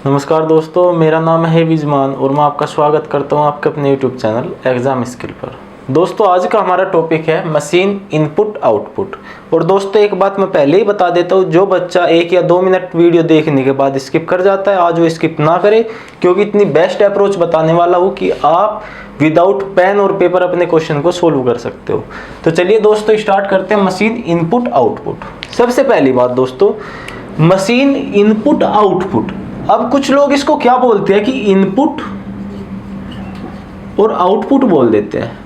नमस्कार दोस्तों, मेरा नाम है विजमान और मैं आपका स्वागत करता हूं आपके अपने YouTube चैनल एग्ज़ाम स्किल पर। दोस्तों, आज का हमारा टॉपिक है मशीन इनपुट आउटपुट। और दोस्तों, एक बात मैं पहले ही बता देता हूं, जो बच्चा 1 या 2 मिनट वीडियो देखने के बाद स्किप कर जाता है, आज वो स्किप ना करे, क्योंकि इतनी बेस्ट अप्रोच बताने वाला हूँ कि आप विदाउट पेन और पेपर अपने क्वेश्चन को सोल्व कर सकते हो। तो चलिए दोस्तों, स्टार्ट करते हैं मशीन इनपुट आउटपुट। सबसे पहली बात दोस्तों, मशीन इनपुट आउटपुट। अब कुछ लोग इसको क्या बोलते हैं कि इनपुट और आउटपुट बोल देते हैं।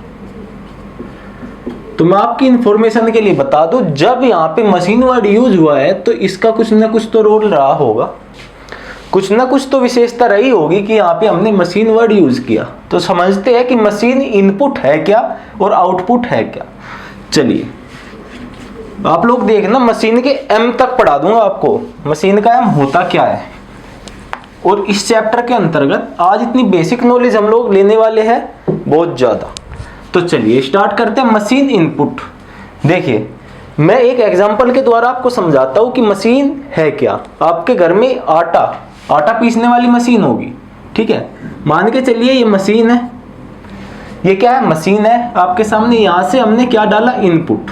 तो मैं आपकी इंफॉर्मेशन के लिए बता दूं, जब यहाँ पे मशीन वर्ड यूज हुआ है तो इसका कुछ ना कुछ तो रोल रहा होगा, कुछ ना कुछ तो विशेषता रही होगी कि यहाँ पे हमने मशीन वर्ड यूज किया। तो समझते हैं कि मशीन इनपुट है क्या और आउटपुट है क्या। चलिए आप लोग देखना, मशीन के एम तक पढ़ा दूंगा आपको, मशीन का एम होता क्या है। और इस चैप्टर के अंतर्गत आज इतनी बेसिक नॉलेज हम लोग लेने वाले हैं, बहुत ज़्यादा। तो चलिए स्टार्ट करते हैं मशीन इनपुट। देखिए, मैं एक एग्जांपल के द्वारा आपको समझाता हूँ कि मशीन है क्या। आपके घर में आटा पीसने वाली मशीन होगी, ठीक है। मान के चलिए ये मशीन है, ये क्या है, मशीन है। आपके सामने यहाँ से हमने क्या डाला, इनपुट।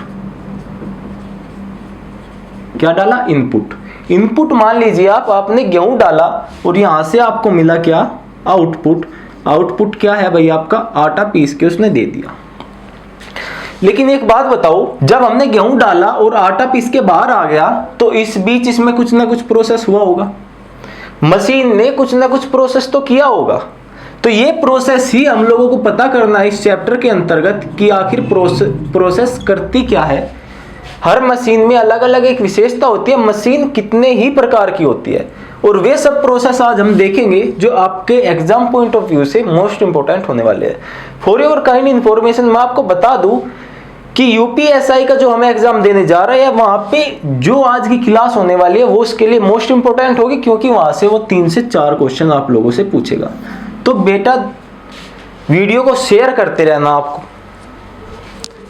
क्या डाला, इनपुट। इनपुट मान लीजिए आपने गेहूं डाला और यहां से आपको मिला क्या, आउटपुट। आउटपुट क्या है भाई, आपका आटा पीस के उसने दे दिया। लेकिन एक बात बताओ, जब हमने गेहूं डाला और आटा पीस के बाहर आ गया तो इस बीच इसमें कुछ ना कुछ प्रोसेस हुआ होगा, मशीन ने कुछ ना कुछ प्रोसेस तो किया होगा। तो ये प्रोसेस ही हम लोगों को पता करना है इस चैप्टर के अंतर्गत कि आखिर प्रोसेस करती क्या है। हर मशीन में अलग अलग एक विशेषता होती है, मशीन कितने ही प्रकार की होती है, और वे सब प्रोसेस आज हम देखेंगे जो आपके एग्जाम पॉइंट ऑफ व्यू से मोस्ट इंपोर्टेंट होने वाले हैं। फॉर योर काइंड इन्फॉर्मेशन मैं आपको बता दूं कि यूपीएसआई का जो हमें एग्जाम देने जा रहे हैं, वहां पे जो आज की क्लास होने वाली है वो उसके लिए मोस्ट इंपोर्टेंट होगी, क्योंकि वहां से वो 3 से 4 क्वेश्चन आप लोगों से पूछेगा। तो बेटा वीडियो को शेयर करते रहना, आपको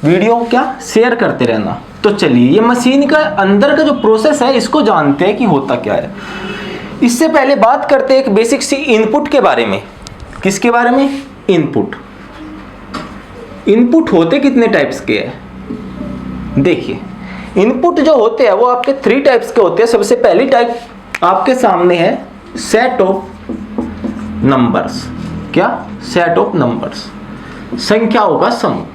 वीडियो क्या शेयर करते रहना। तो चलिए, ये मशीन का अंदर का जो प्रोसेस है इसको जानते हैं कि होता क्या है। इससे पहले बात करते हैं एक बेसिक सी इनपुट के बारे में। किसके बारे में, इनपुट। इनपुट होते कितने टाइप्स के हैं, देखिए। इनपुट जो होते हैं वो आपके 3 टाइप्स के होते हैं। सबसे पहली टाइप आपके सामने है सेट ऑफ नंबर्स। क्या, सेट ऑफ नंबर्स, संख्याओं का समूह।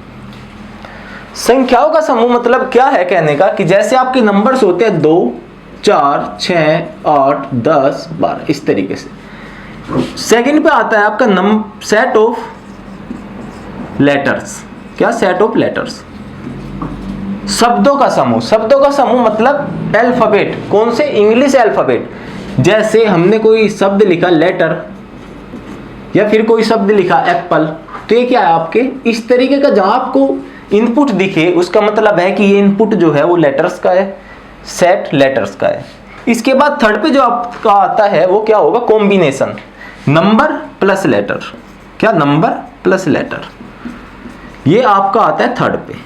संख्याओं का समूह मतलब क्या है कहने का, कि जैसे आपके नंबर्स होते हैं 2, 4, 6, 8, 10, 12, इस तरीके से। सेकंड पे आता है आपका सेट ऑफ लेटर्स। क्या, सेट ऑफ लेटर्स, शब्दों का समूह। शब्दों का समूह मतलब अल्फाबेट, कौन से, इंग्लिश अल्फाबेट। जैसे हमने कोई शब्द लिखा लेटर, या फिर कोई शब्द लिखा एप्पल, तो ये क्या है आपके इस तरीके का, जहां आपको इनपुट दिखे उसका मतलब है कि ये इनपुट जो है वो लेटर्स का है, सेट लेटर्स का है। इसके बाद थर्ड पे जो आपका आता है वो क्या होगा, कॉम्बिनेशन, नंबर प्लस लेटर। क्या, नंबर प्लस लेटर, ये आपका आता है थर्ड पे।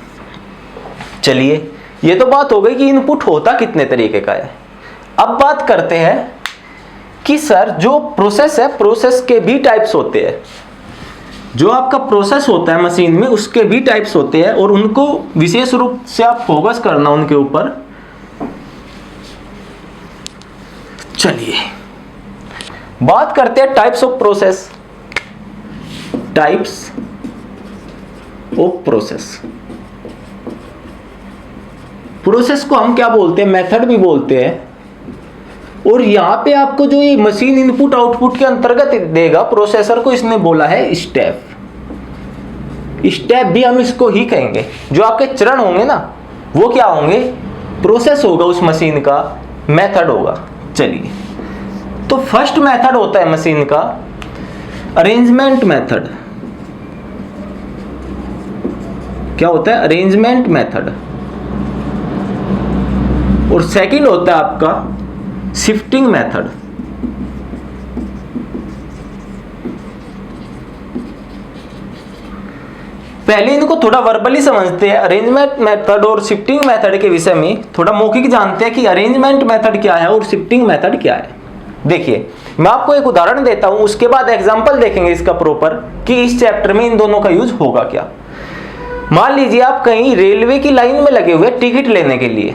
चलिए, ये तो बात हो गई कि इनपुट होता कितने तरीके का है। अब बात करते हैं कि सर जो प्रोसेस है, प्रोसेस के भी टाइप्स होते हैं। जो आपका प्रोसेस होता है मशीन में उसके भी टाइप्स होते हैं, और उनको विशेष रूप से आप फोकस करना उनके ऊपर। चलिए बात करते हैं types of process. Types of process. Process को हम क्या बोलते हैं, मेथड भी बोलते हैं। और यहां पे आपको जो ये मशीन इनपुट आउटपुट के अंतर्गत देगा प्रोसेसर को, इसने बोला है स्टेप। स्टेप भी हम इसको ही कहेंगे। जो आपके चरण होंगे ना, वो क्या होंगे, प्रोसेस होगा उस मशीन का, मेथड होगा। चलिए, तो फर्स्ट मेथड होता है मशीन का अरेंजमेंट मेथड। क्या होता है, अरेंजमेंट मेथड। और सेकंड होता है आपका शिफ्टिंग मेथड। पहले इनको थोड़ा वर्बली समझते हैं, अरेंजमेंट मेथड और शिफ्टिंग मेथड के विषय में थोड़ा मौखिक जानते हैं कि अरेंजमेंट मेथड क्या है और शिफ्टिंग मेथड क्या है। देखिए, मैं आपको एक उदाहरण देता हूं, उसके बाद एग्जाम्पल देखेंगे इसका प्रॉपर कि इस चैप्टर में इन दोनों का यूज होगा क्या। मान लीजिए आप कहीं रेलवे की लाइन में लगे हुए टिकट लेने के लिए,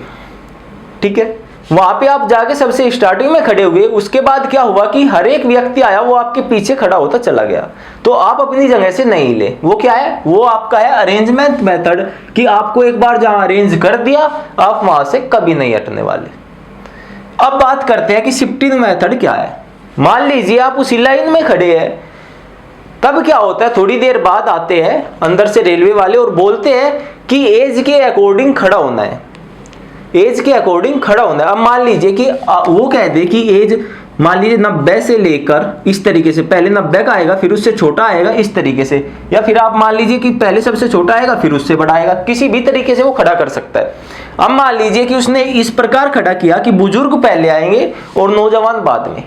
ठीक है, वहां पे आप जाके सबसे स्टार्टिंग में खड़े हुए, उसके बाद क्या हुआ कि हर एक व्यक्ति आया वो आपके पीछे खड़ा होता चला गया, तो आप अपनी जगह से नहीं हिले। वो क्या है, वो आपका है अरेंजमेंट मेथड, कि आपको एक बार जहां अरेंज कर दिया आप वहां से कभी नहीं हटने वाले। अब बात करते हैं कि शिफ्टिंग मेथड क्या है। मान लीजिए आप उसी लाइन में खड़े हैं, तब क्या होता है, थोड़ी देर बाद आते हैं अंदर से रेलवे वाले और बोलते हैं कि एज के अकॉर्डिंग खड़ा होना है, एज के अकॉर्डिंग खड़ा होना है। अब मान लीजिए कि वो कह दे कि एज मान लीजिए 90 से लेकर इस तरीके से, पहले 90 का आएगा फिर उससे छोटा आएगा इस तरीके से, या फिर आप मान लीजिए कि पहले सबसे छोटा आएगा फिर उससे बड़ा आएगा, किसी भी तरीके से वो खड़ा कर सकता है। अब मान लीजिए कि उसने इस प्रकार खड़ा किया कि बुजुर्ग पहले आएंगे और नौजवान बाद में,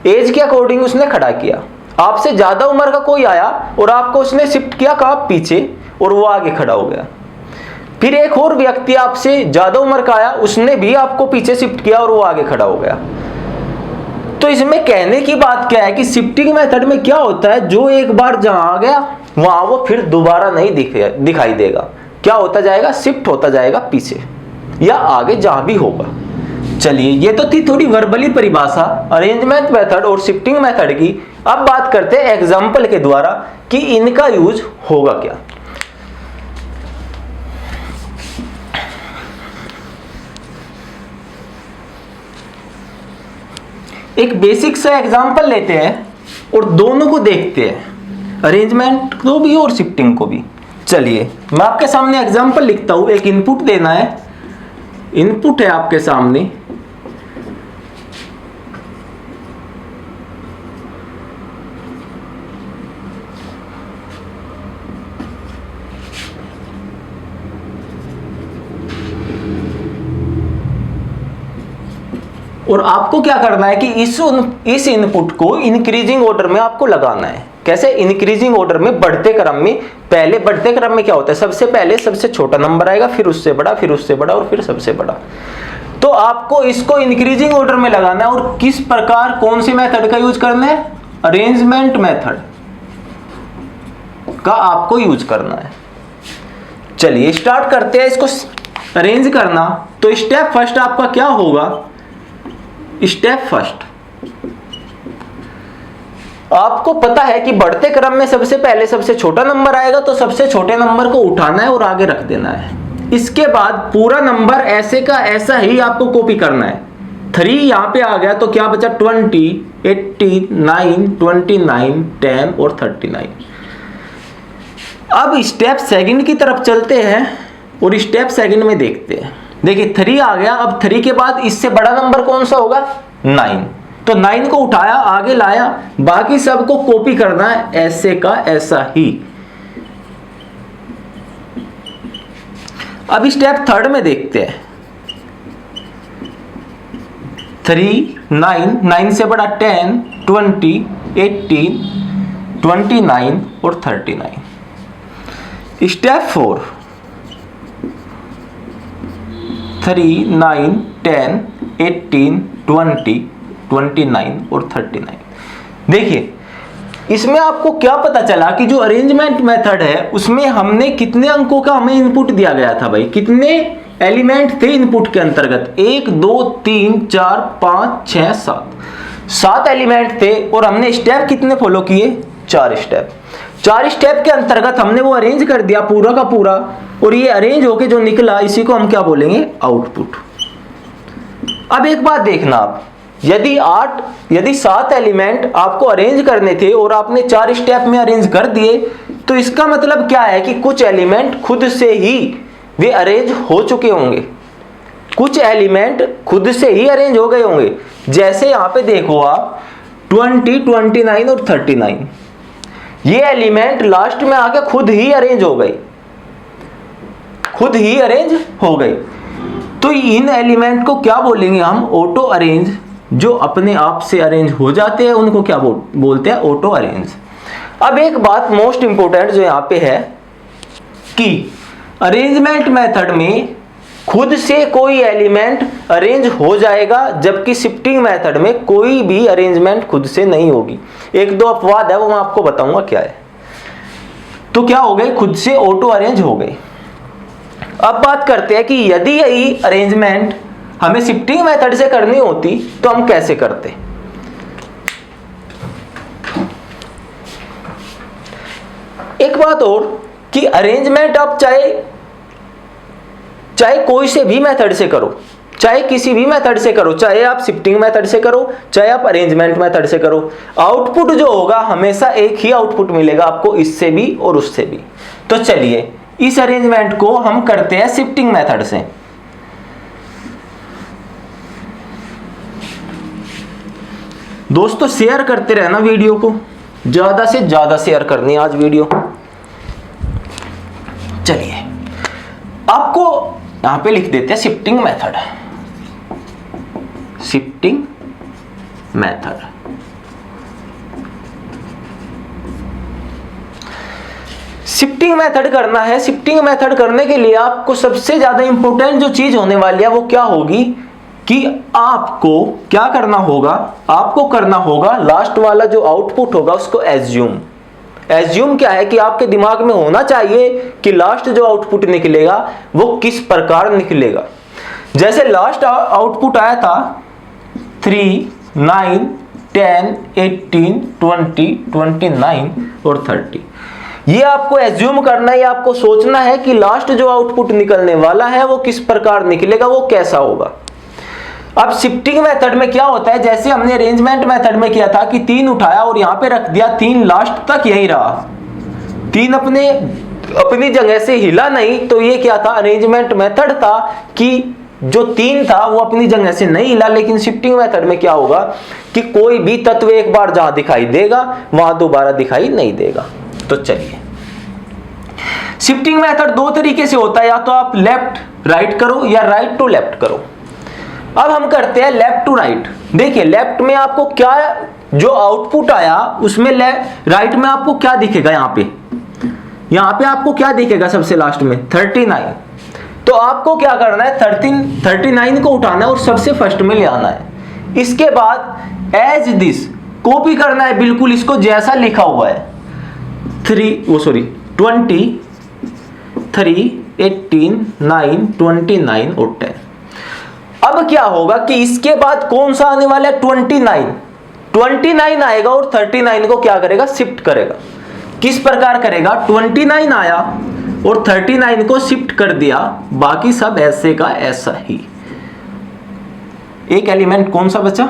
एज के अकॉर्डिंग उसने खड़ा किया। आपसे ज्यादा उम्र का कोई आया और आपको उसने शिफ्ट किया कहाँ, पीछे, और वो आगे खड़ा हो गया। फिर एक और व्यक्ति आपसे ज्यादा उम्र का आया, उसने भी आपको पीछे शिफ्ट किया और वो आगे खड़ा हो गया। तो इसमें कहने की बात क्या है कि शिफ्टिंग मेथड में क्या होता है, जो एक बार जहां आ गया वहां वो फिर दोबारा नहीं दिखाई देगा, क्या होता जाएगा, शिफ्ट होता जाएगा पीछे या आगे जहां भी होगा। चलिए, ये तो थी थोड़ी वर्बली परिभाषा अरेंजमेंट मेथड और शिफ्टिंग मेथड की। अब बात करते हैं एग्जाम्पल के द्वारा कि इनका यूज होगा क्या। एक बेसिक सा एग्जाम्पल लेते हैं और दोनों को देखते हैं, अरेंजमेंट को भी और शिफ्टिंग को भी। चलिए, मैं आपके सामने एग्जाम्पल लिखता हूं, एक इनपुट देना है, इनपुट है आपके सामने, और आपको क्या करना है कि इस इनपुट को इंक्रीजिंग ऑर्डर में आपको लगाना है। कैसे, इंक्रीजिंग ऑर्डर में, बढ़ते क्रम में। पहले बढ़ते क्रम में क्या होता है, सबसे पहले सबसे छोटा नंबर आएगा, फिर उससे बड़ा, फिर उससे बड़ा और फिर सबसे बड़ा। तो आपको इसको इंक्रीजिंग ऑर्डर में लगाना है। और किस प्रकार, कौन सी मेथड का यूज करना है, अरेंजमेंट मेथड का आपको यूज करना है। चलिए स्टार्ट करते हैं इसको अरेंज करना। तो स्टेप फर्स्ट आपका क्या होगा, स्टेप फर्स्ट आपको पता है कि बढ़ते क्रम में सबसे पहले सबसे छोटा नंबर आएगा, तो सबसे छोटे नंबर को उठाना है और आगे रख देना है। इसके बाद पूरा नंबर ऐसे का ऐसा ही आपको कॉपी करना है। 3 यहां पे आ गया तो क्या बचा, 20, 89, 29, 10 और 39। अब स्टेप सेकंड की तरफ चलते हैं और स्टेप सेकंड में देखते हैं। देखिए 3 आ गया, अब 3 के बाद इससे बड़ा नंबर कौन सा होगा, 9। तो 9 को उठाया, आगे लाया, बाकी सबको कॉपी करना है ऐसे का ऐसा ही। अब स्टेप थर्ड में देखते हैं, 3, 9 से बड़ा 10, 20, 18, 29 और 39। स्टेप 4, 3, 9, 10, 18, 20, 29 और 39। देखिए इसमें आपको क्या पता चला कि जो अरेंजमेंट मेथड है उसमें हमने कितने अंकों का हमें इनपुट दिया गया था भाई, कितने एलिमेंट थे इनपुट के अंतर्गत, 1, 2, 3, 4, 5, 6, 7 एलिमेंट थे। और हमने स्टेप कितने फॉलो किए, 4 स्टेप। 4 स्टेप के अंतर्गत हमने वो अरेंज कर दिया पूरा का पूरा, और ये अरेंज होके जो निकला इसी को हम क्या बोलेंगे, आउटपुट। अब एक बात देखना आप, यदि 7 एलिमेंट आपको अरेंज करने थे और आपने 4 स्टेप में अरेंज कर दिए, तो इसका मतलब क्या है कि कुछ एलिमेंट खुद से ही वे अरेंज हो चुके होंगे, कुछ एलिमेंट खुद से ही अरेंज हो गए होंगे। जैसे यहां पे देखो आप 20, 29 और 39, ये एलिमेंट लास्ट में आके खुद ही अरेंज हो गए, खुद ही अरेंज हो गए। तो इन एलिमेंट को क्या बोलेंगे हम, ऑटो अरेंज। जो अपने आप से अरेंज हो जाते हैं उनको क्या बोलते हैं, ऑटो अरेंज। अब एक बात मोस्ट इंपोर्टेंट जो यहां पे है कि अरेंजमेंट मेथड में खुद से कोई एलिमेंट अरेंज हो जाएगा, जबकि शिफ्टिंग मेथड में कोई भी अरेंजमेंट खुद से नहीं होगी। एक दो अपवाद है, वो मैं आपको बताऊंगा क्या है। तो क्या हो गए, खुद से ऑटो अरेंज हो गए। अब बात करते हैं कि यदि यही अरेंजमेंट हमें शिफ्टिंग मेथड से करनी होती तो हम कैसे करते। एक बात और कि अरेंजमेंट आप चाहे कोई से भी मेथड से करो, चाहे किसी भी मेथड से करो, चाहे आप शिफ्टिंग मेथड से करो, चाहे आप अरेंजमेंट मेथड से करो, आउटपुट जो होगा हमेशा एक ही आउटपुट मिलेगा आपको, इससे भी और उससे भी। तो चलिए इस अरेंजमेंट को हम करते हैं शिफ्टिंग मेथड से। दोस्तों शेयर करते रहना वीडियो को, ज्यादा से ज्यादा शेयर करनी है आज वीडियो। चलिए आपको यहां पे लिख देते हैं shifting method. Shifting method, shifting method करना है। शिफ्टिंग मेथड करने के लिए आपको सबसे ज्यादा इंपॉर्टेंट जो चीज होने वाली है वो क्या होगी कि आपको क्या करना होगा, आपको करना होगा लास्ट वाला जो आउटपुट होगा उसको एज्यूम। एज्यूम क्या है कि आपके दिमाग में होना चाहिए कि लास्ट जो आउटपुट निकलेगा वो किस प्रकार निकलेगा। जैसे लास्ट आउटपुट आया था 3, 9, 10, 18, 20, 29 और 30। ये आपको एज्यूम करना है, आपको सोचना है कि लास्ट जो आउटपुट निकलने वाला है वो किस प्रकार निकलेगा, वो कैसा होगा। अब शिफ्टिंग मेथड में क्या होता है, जैसे हमने अरेंजमेंट मेथड में किया था कि 3 उठाया और यहां पे रख दिया, 3 लास्ट तक यही रहा, 3 अपनी जगह से हिला नहीं। तो ये क्या था, अरेंजमेंट मेथड था कि जो 3 था वो अपनी जगह से नहीं हिला। लेकिन शिफ्टिंग मेथड में क्या होगा कि कोई भी तत्व एक बार जहां दिखाई देगा वहां दोबारा दिखाई नहीं देगा। तो चलिए शिफ्टिंग मेथड 2 तरीके से होता है, या तो आप लेफ्ट राइट करो या राइट टू लेफ्ट करो। अब हम करते हैं लेफ्ट टू राइट। देखिए लेफ्ट में आपको क्या, जो आउटपुट आया उसमें राइट में आपको क्या दिखेगा, यहां पे आपको क्या दिखेगा सबसे लास्ट में 39। तो आपको क्या करना है, 39 को उठाना है और सबसे फर्स्ट में ले आना है। इसके बाद एज दिस कॉपी करना है बिल्कुल इसको जैसा लिखा हुआ है, 23, 18, 9, 29 और 10। अब क्या होगा कि इसके बाद कौन सा आने वाला है, 29 आएगा और 39 को क्या करेगा, शिफ्ट करेगा। किस प्रकार करेगा, 29 आया और 39 को शिफ्ट कर दिया, बाकी सब ऐसे का ऐसा ही। एक एलिमेंट कौन सा बचा,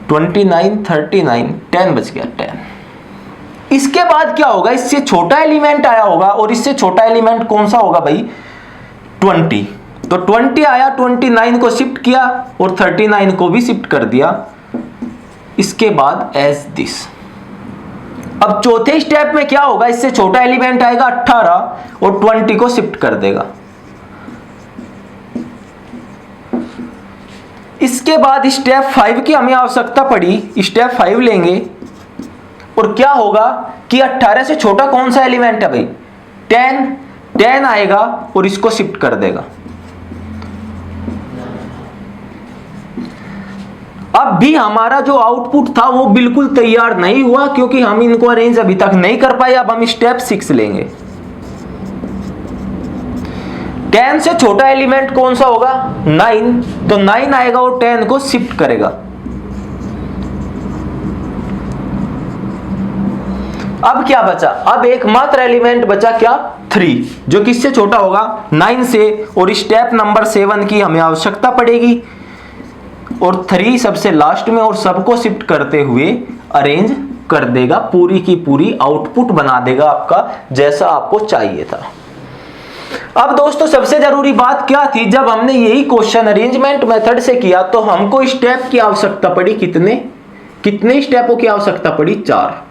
29, 39, 10 बच गया, 10। इसके बाद क्या होगा, इससे छोटा एलिमेंट आया होगा और इससे छोटा एलिमेंट कौन सा होगा भाई, 20। तो 20 आया, 29 को शिफ्ट किया और 39 को भी शिफ्ट कर दिया। इसके बाद एज दिस। अब चौथे स्टेप में क्या होगा, इससे छोटा एलिमेंट आएगा 18 और 20 को शिफ्ट कर देगा। इसके बाद स्टेप 5 की हमें आवश्यकता पड़ी, स्टेप 5 लेंगे और क्या होगा कि 18 से छोटा कौन सा एलिमेंट है भाई, 10 आएगा और इसको शिफ्ट कर देगा। अब भी हमारा जो आउटपुट था वो बिल्कुल तैयार नहीं हुआ, क्योंकि हम इनको अरेंज अभी तक नहीं कर पाए। अब हम स्टेप 6 लेंगे। 10 से छोटा एलिमेंट कौन सा होगा, 9। तो 9 आएगा और 10 को शिफ्ट करेगा। अब क्या बचा, अब एकमात्र एलिमेंट बचा क्या, 3, जो किससे छोटा होगा, 9 से। और स्टेप नंबर 7 की हमें आवश्यकता पड़ेगी और 3 सबसे लास्ट में और सबको शिफ्ट करते हुए अरेंज कर देगा, पूरी की पूरी आउटपुट बना देगा आपका जैसा आपको चाहिए था। अब दोस्तों सबसे जरूरी बात क्या थी, जब हमने यही क्वेश्चन अरेंजमेंट मेथड से किया तो हमको स्टेप की आवश्यकता पड़ी, कितने स्टेपों की आवश्यकता पड़ी, 4।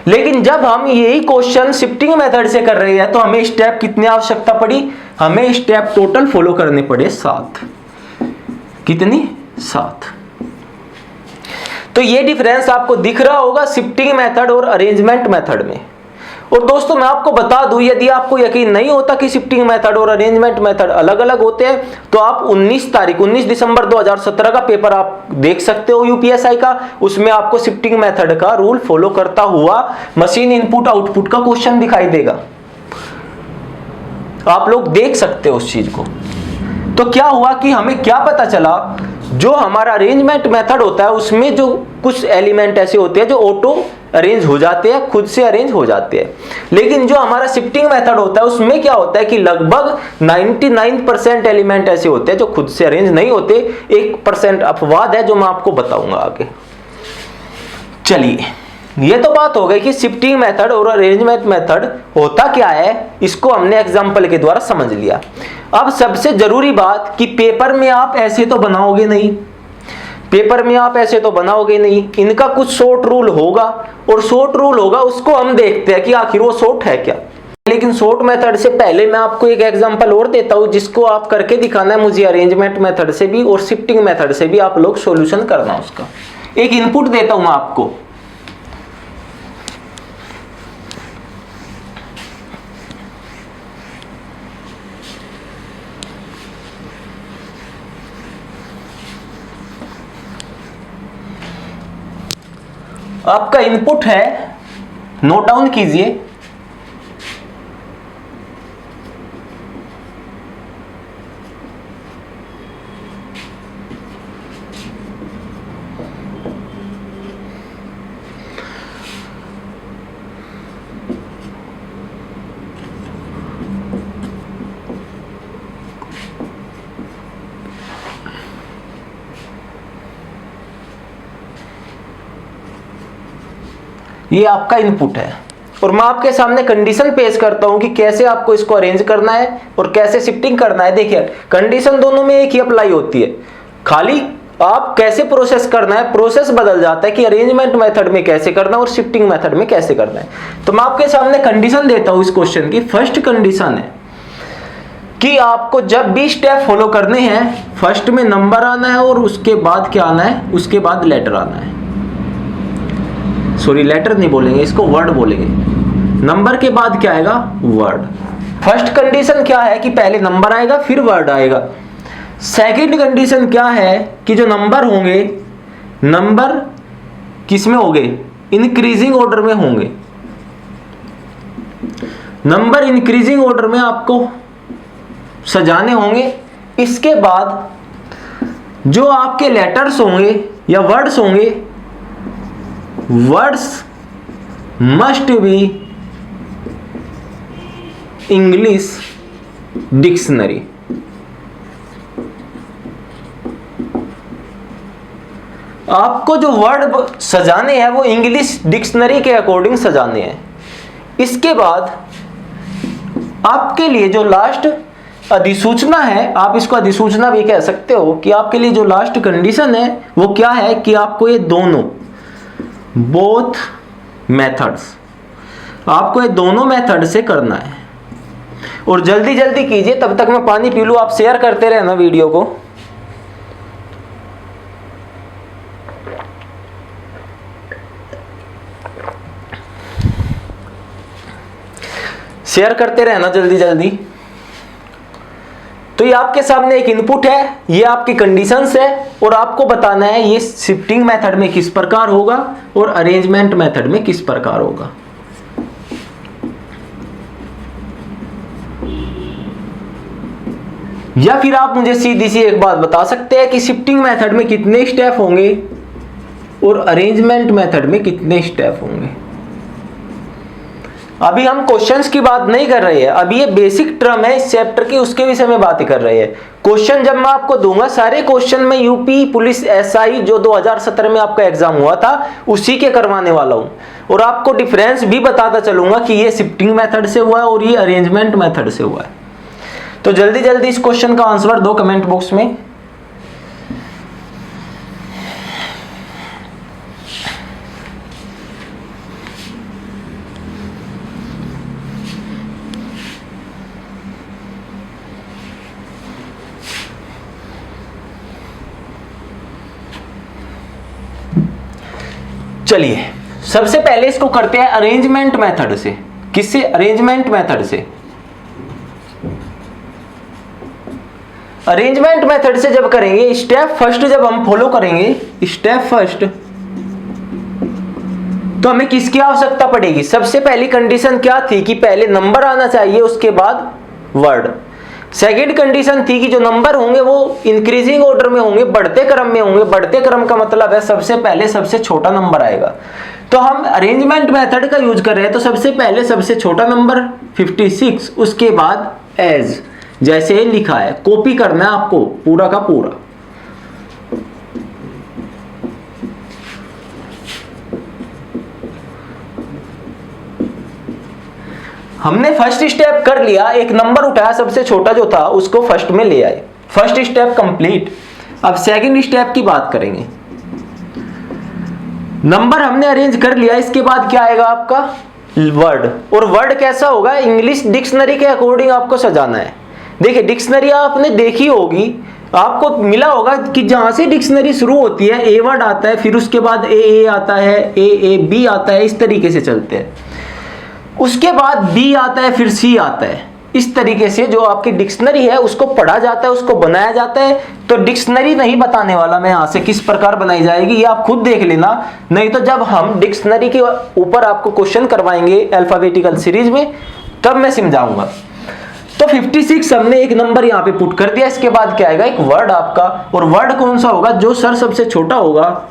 लेकिन जब हम यही क्वेश्चन शिफ्टिंग मेथड से कर रहे हैं तो हमें स्टेप कितनी आवश्यकता पड़ी, हमें स्टेप टोटल फॉलो करने पड़े 7। कितनी, 7। तो ये डिफरेंस आपको दिख रहा होगा शिफ्टिंग मेथड और अरेंजमेंट मेथड में। और दोस्तों मैं आपको बता दूं, यदि आपको यकीन नहीं होता कि शिफ्टिंग मेथड और अरेंजमेंट मेथड अलग अलग होते हैं, तो आप 19 दिसंबर 2017 का पेपर आप देख सकते हो यूपीएसआई का। उसमें आपको शिफ्टिंग मेथड का रूल फॉलो करता हुआ मशीन इनपुट आउटपुट का क्वेश्चन दिखाई देगा, आप लोग देख सकते हो उस चीज को। तो क्या हुआ कि हमें क्या पता चला, जो हमारा अरेंजमेंट मेथड होता है उसमें जो कुछ एलिमेंट ऐसे होते हैं जो ऑटो अरेंज हो जाते हैं, खुद से अरेंज हो जाते हैं। लेकिन जो हमारा शिफ्टिंग मेथड होता है उसमें क्या होता है कि लगभग 99% एलिमेंट ऐसे होते हैं जो खुद से अरेंज नहीं होते। 1% अपवाद है जो मैं आपको बताऊंगा आगे। चलिए, ये तो बात हो गई कि शिफ्टिंग मेथड और अरेंजमेंट मेथड होता क्या है, इसको हमने एग्जांपल के द्वारा समझ लिया। अब सबसे जरूरी बात कि पेपर में आप ऐसे तो बनाओगे नहीं, पेपर में आप ऐसे तो बनाओगे नहीं, इनका कुछ शॉर्ट रूल होगा, और शॉर्ट रूल होगा उसको हम देखते हैं कि आखिर वो शॉर्ट है क्या। लेकिन शॉर्ट मेथड से पहले मैं आपको एक एग्जांपल और देता हूं जिसको आप करके दिखाना है मुझे, अरेंजमेंट मेथड से भी और शिफ्टिंग मेथड से भी आप लोग सॉल्यूशन करना उसका। एक इनपुट देता हूं मैं आपको, आपका इनपुट है, नोट डाउन कीजिए, ये आपका इनपुट है, और मैं आपके सामने कंडीशन पेश करता हूं कि कैसे आपको इसको अरेंज करना है और कैसे शिफ्टिंग करना है। देखिए, कंडीशन दोनों में एक ही अप्लाई होती है, खाली आप कैसे प्रोसेस करना है, प्रोसेस बदल जाता है कि अरेंजमेंट मेथड में कैसे करना है और शिफ्टिंग मेथड में कैसे करना है। तो मैं आपके सामने कंडीशन देता हूं इस क्वेश्चन की। फर्स्ट कंडीशन है कि आपको जब भी स्टेप फॉलो करने हैं, फर्स्ट में नंबर आना है और उसके बाद क्या आना है, उसके बाद लेटर आना है। सॉरी, लेटर नहीं बोलेंगे इसको, वर्ड बोलेंगे। नंबर के बाद क्या आएगा, वर्ड। फर्स्ट कंडीशन क्या है कि पहले नंबर आएगा फिर वर्ड आएगा। सेकंड कंडीशन क्या है कि जो नंबर होंगे, नंबर किस में होंगे, इंक्रीजिंग ऑर्डर में होंगे। नंबर इंक्रीजिंग ऑर्डर में आपको सजाने होंगे। इसके बाद जो आपके लेटर्स होंगे या वर्ड्स होंगे, words must be English dictionary. आपको जो वर्ड सजाने हैं वो इंग्लिश डिक्शनरी के अकॉर्डिंग सजाने हैं। इसके बाद आपके लिए जो लास्ट अधिसूचना है, आप इसको अधिसूचना भी कह सकते हो, कि आपके लिए जो लास्ट कंडीशन है वो क्या है कि आपको ये दोनों, बोथ मेथड्स, आपको ये दोनों मेथड से करना है। और जल्दी जल्दी कीजिए, तब तक मैं पानी पी लूं। आप शेयर करते रहना वीडियो को। शेयर करते रहना जल्दी जल्दी। तो ये आपके सामने एक इनपुट है, ये आपकी कंडीशंस है, और आपको बताना है ये शिफ्टिंग मेथड में किस प्रकार होगा और अरेंजमेंट मेथड में किस प्रकार होगा। या फिर आप मुझे सीधी सी एक बात बता सकते हैं कि शिफ्टिंग मेथड में कितने स्टेप होंगे और अरेंजमेंट मेथड में कितने स्टेप होंगे। अभी हम क्वेश्चंस की बात नहीं कर रहे हैं, अभी ये बेसिक टर्म है इस चैप्टर की, उसके विषय में बात कर रहे हैं। क्वेश्चन जब मैं आपको दूंगा, सारे क्वेश्चन में यूपी पुलिस एसआई जो 2017 में आपका एग्जाम हुआ था उसी के करवाने वाला हूं, और आपको डिफरेंस भी बताता चलूंगा कि ये शिफ्टिंग मेथड से हुआ है और ये अरेंजमेंट मेथड से हुआ है। तो जल्दी जल्दी इस क्वेश्चन का आंसर दो कमेंट बॉक्स में। चलिए, सबसे पहले इसको करते हैं अरेंजमेंट मेथड से। किससे? अरेंजमेंट मेथड से। अरेंजमेंट मेथड से जब करेंगे, स्टेप फर्स्ट जब हम फॉलो करेंगे, स्टेप फर्स्ट, तो हमें किसकी आवश्यकता पड़ेगी? सबसे पहली कंडीशन क्या थी कि पहले नंबर आना चाहिए, उसके बाद वर्ड। सेकंड कंडीशन थी कि जो नंबर होंगे वो इंक्रीजिंग ऑर्डर में होंगे, बढ़ते क्रम में होंगे। बढ़ते क्रम का मतलब है सबसे पहले सबसे छोटा नंबर आएगा। तो हम अरेंजमेंट मेथड का यूज कर रहे हैं, तो सबसे पहले सबसे छोटा नंबर 56, उसके बाद एज, जैसे लिखा है। कॉपी करना है आपको पूरा का पूरा। हमने फर्स्ट स्टेप कर लिया, एक नंबर उठाया सबसे छोटा जो था उसको फर्स्ट में ले आए। First step complete. अब सेकंड स्टेप की बात करेंगे। नंबर हमने अरेंज कर लिया, इसके बाद क्या आएगा आपका? वर्ड। और वर्ड कैसा होगा? इंग्लिश डिक्शनरी के अकॉर्डिंग आपको सजाना है। देखिए डिक्शनरी आपने देखी होगी, आपको मिला होगा कि जहां से डिक्शनरी शुरू होती है ए वर्ड आता है, फिर उसके बाद ए आता है, ए बी आता है, इस तरीके से चलते हैं। उसके बाद बी आता है, फिर सी आता है। इस तरीके से जो आपकी डिक्शनरी है उसको पढ़ा जाता है, उसको बनाया जाता है। तो डिक्शनरी नहीं बताने वाला मैं यहां से किस प्रकार बनाई जाएगी, ये आप खुद देख लेना। नहीं तो जब हम डिक्शनरी के ऊपर आपको क्वेश्चन करवाएंगे अल्फाबेटिकल सीरीज में, तब मैं समझाऊंगा। तो 56 हमने एक नंबर यहाँ पे पुट कर दिया। इसके बाद क्या आएगा? एक वर्ड आपका। और वर्ड कौन सा होगा? जो सर सबसे छोटा होगा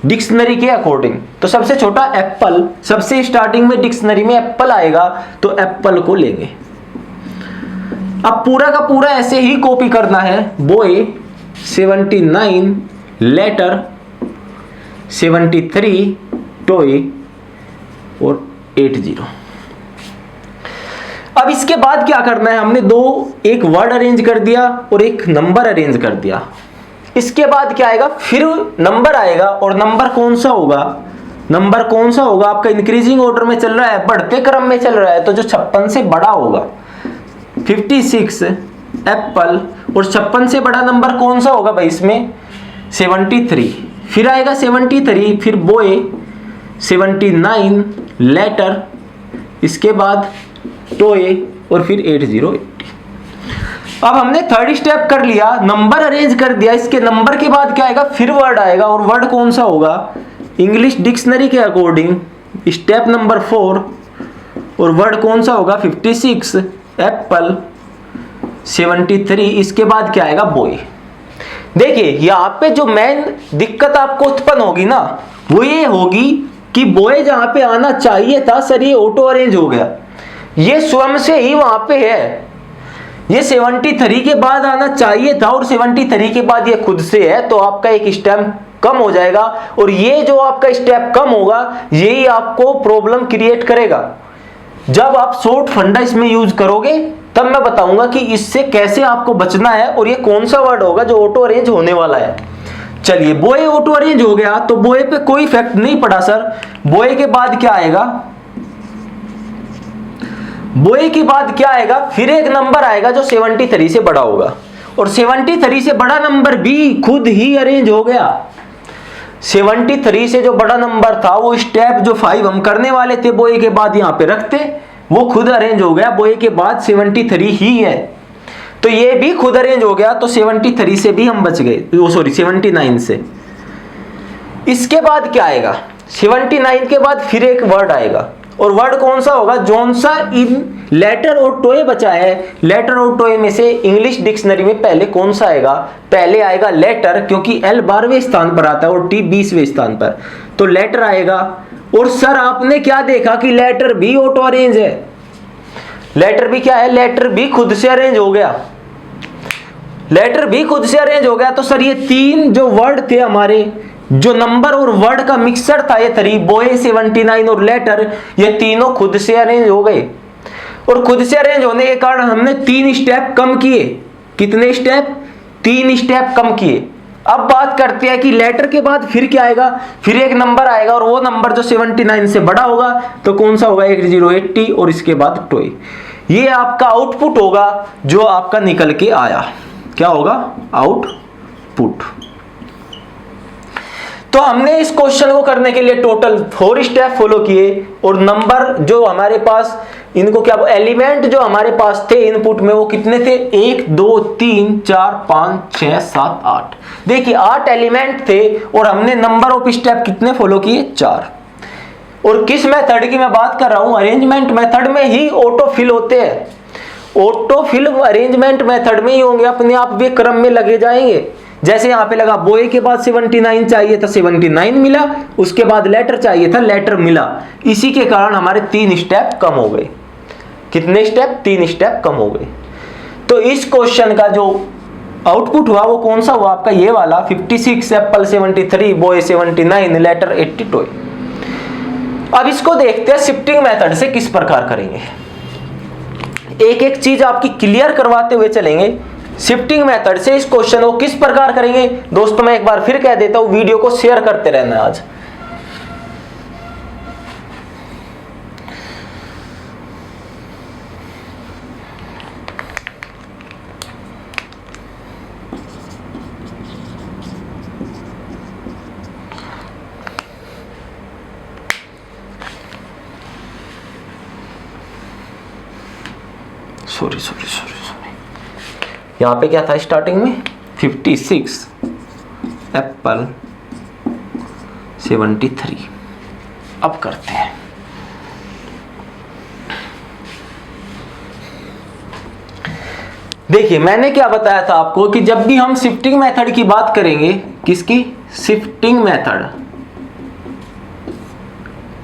डिक्शनरी के अकॉर्डिंग। तो सबसे छोटा एप्पल, सबसे स्टार्टिंग में डिक्शनरी में एप्पल आएगा, तो एप्पल को लेंगे। अब पूरा का पूरा ऐसे ही कॉपी करना है। बॉय 79, लेटर 73, टॉय और 80। अब इसके बाद क्या करना है? हमने एक वर्ड अरेंज कर दिया और एक नंबर अरेंज कर दिया। इसके बाद क्या आएगा? फिर नंबर आएगा। और नंबर कौन सा होगा? नंबर कौन सा होगा? आपका इंक्रीजिंग ऑर्डर में चल रहा है, बढ़ते क्रम में चल रहा है, तो जो 56 से बड़ा होगा, 56 एप्पल। और 56 से बड़ा नंबर कौन सा होगा भाई इसमें? 73। फिर आएगा 73, फिर बॉय 79, लेटर, इसके बाद टॉय और फिर 80। अब हमने थर्ड स्टेप कर लिया, नंबर अरेंज कर दिया। इसके नंबर के बाद क्या आएगा? फिर वर्ड आएगा। और वर्ड कौन सा होगा? इंग्लिश डिक्शनरी के अकॉर्डिंग स्टेप नंबर 4। और वर्ड कौन सा होगा? 56 एप्पल 73। इसके बाद क्या आएगा? बॉय। देखिए यहाँ पे जो मेन दिक्कत आपको उत्पन्न होगी ना, वो ये होगी कि बॉय जहां पे आना चाहिए था सर, ये ऑटो अरेंज हो गया। ये स्वयं से ही वहां पे है। ये 73 के बाद आना चाहिए था और 73 के बाद ये खुद से है, तो आपका एक स्टेप कम हो जाएगा। और ये जो आपका स्टेप कम होगा, यही आपको प्रॉब्लम क्रिएट करेगा। जब आप शॉर्ट फंडा इसमें यूज करोगे, तब मैं बताऊंगा कि इससे कैसे आपको बचना है और ये कौन सा वर्ड होगा जो ऑटो अरेंज होने वाला है। चलिए, बॉय ऑटो अरेंज हो गया, तो बॉय पे कोई इफेक्ट नहीं पड़ा सर। बॉय के बाद क्या आएगा? बॉय के बाद क्या आएगा? फिर एक नंबर आएगा जो 73 से बड़ा होगा। और 73 से बड़ा नंबर भी खुद ही अरेंज हो गया। 73 से जो बड़ा नंबर था, वो स्टेप जो 5 हम करने वाले थे बॉय के बाद यहाँ पे रखते, वो खुद अरेंज हो गया। बॉय के बाद 73 ही है, तो ये भी खुद अरेंज हो गया। तो 73 से भी हम बच गए, 79 से। इसके बाद क्या आएगा? 79 के बाद फिर एक वर्ड आएगा। और वर्ड कौन सा होगा? जौन सा इन लेटर और टॉय बचा है, लेटर और टॉय में से इंग्लिश डिक्शनरी में पहले कौन सा आएगा? पहले आएगा लेटर, क्योंकि एल 12वें स्थान पर आता है और टी 20वें स्थान पर, तो लेटर आएगा। और सर आपने क्या देखा कि लेटर भी ऑटो अरेंज है। लेटर भी क्या है? लेटर भी खुद से अरेंज हो गया। लेटर भी खुद से अरेंज हो गया। तो सर ये तीन जो वर्ड थे हमारे, जो नंबर और वर्ड का मिक्सचर था, ये 3 बॉय 79 और लेटर, ये तीनों खुद से अरेंज हो गए। और खुद से अरेंज होने के कारण हमने 3 स्टेप कम किए। कितने स्टेप? 3 स्टेप कम किए। अब बात करते हैं कि लेटर के बाद फिर क्या आएगा? फिर एक नंबर आएगा, और वो नंबर जो 79 से बड़ा होगा, तो कौन सा होगा? 80, और इसके बाद टॉय। ये आपका आउटपुट होगा जो आपका निकल के आया। क्या होगा? आउटपुट। तो हमने इस क्वेश्चन को करने के लिए टोटल 4 स्टेप फॉलो किए। और नंबर जो हमारे पास इनको क्या, एलिमेंट जो हमारे पास थे इनपुट में वो कितने थे, 1 2 3 4 5 6 7 8। देखिए 8 एलिमेंट थे और हमने नंबर ऑफ स्टेप कितने फॉलो किए, 4। और किस मेथड की मैं बात कर रहा हूं, अरेंजमेंट मेथड में ही ऑटो फिल होते हैं। ऑटो फिल अरेंजमेंट मेथड में ही होंगे, अपने आप वे क्रम में लगे जाएंगे। जैसे यहाँ पे लगा बॉय के बाद 79 चाहिए था, 79 मिला, उसके बाद लेटर चाहिए था, लेटर मिला। इसी के कारण हमारे 3 स्टेप कम हो गए। कितने स्टेप, 3 स्टेप कम हो गए। तो इस क्वेश्चन का जो आउटपुट हुआ वो कौन सा हुआ आपका, ये वाला 56 एप्पल 73 बॉय 79 लेटर 82। अब इसको देखते हैं शिफ्टिंग मेथड से किस प्रकार करेंगे। एक एक चीज आपकी क्लियर करवाते हुए चलेंगे। शिफ्टिंग मेथड से इस क्वेश्चन को किस प्रकार करेंगे दोस्तों, मैं एक बार फिर कह देता हूं, वीडियो को शेयर करते रहना आज। सॉरी यहां पे क्या था स्टार्टिंग में, 56 एप्पल 73। अब करते हैं। देखिए मैंने क्या बताया था आपको कि जब भी हम शिफ्टिंग मेथड की बात करेंगे, किसकी, शिफ्टिंग मेथड,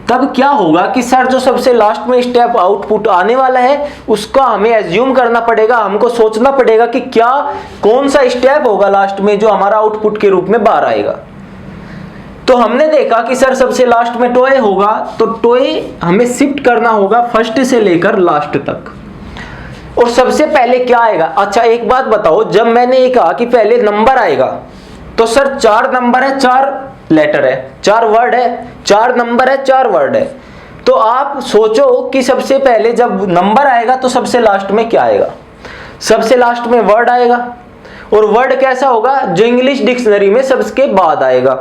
तब क्या होगा कि सर जो सबसे लास्ट में स्टेप आउटपुट आने वाला है उसका हमें एज्यूम करना पड़ेगा, हमको सोचना पड़ेगा कि क्या कौन सा स्टेप होगा लास्ट में जो हमारा आउटपुट के रूप में बाहर आएगा। तो हमने देखा कि सर सबसे लास्ट में टॉय होगा, तो टॉय हमें शिफ्ट करना होगा फर्स्ट से लेकर लास्ट तक। और सबसे पहले क्या आएगा, अच्छा एक बात बताओ, जब मैंने ये कहा कि पहले नंबर आएगा तो सर 4 नंबर है, 4 लेटर है, 4 वर्ड है, 4 नंबर है, 4 वर्ड है। तो आप सोचो कि सबसे पहले जब नंबर आएगा तो सबसे लास्ट में क्या आएगा, सबसे लास्ट में वर्ड आएगा। और वर्ड कैसा होगा, जो इंग्लिश डिक्शनरी में सबके बाद आएगा।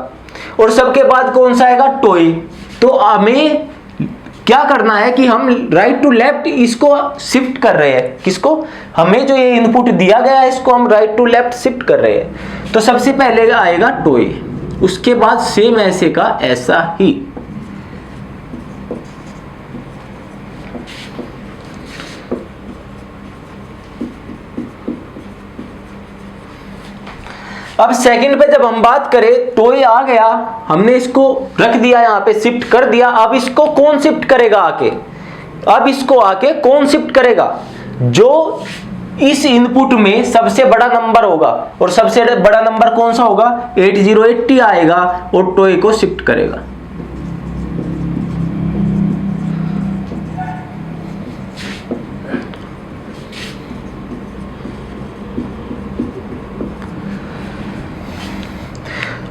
और सबके बाद कौन सा आएगा, टॉय। तो हमें क्या करना है कि हम राइट टू लेफ्ट इसको शिफ्ट कर रहे हैं, किसको, हमें जो ये इनपुट दिया गया है इसको हम राइट टू लेफ्ट शिफ्ट कर रहे हैं। तो सबसे पहले आएगा टॉय, उसके बाद सेम ऐसे का ऐसा ही। अब सेकंड पे जब हम बात करें, टॉय आ गया, हमने इसको रख दिया यहां पे, शिफ्ट कर दिया। अब इसको कौन शिफ्ट करेगा आके, अब इसको आके कौन शिफ्ट करेगा, जो इस इनपुट में सबसे बड़ा नंबर होगा। और सबसे बड़ा नंबर कौन सा होगा, 8080 आएगा और टॉय को शिफ्ट करेगा।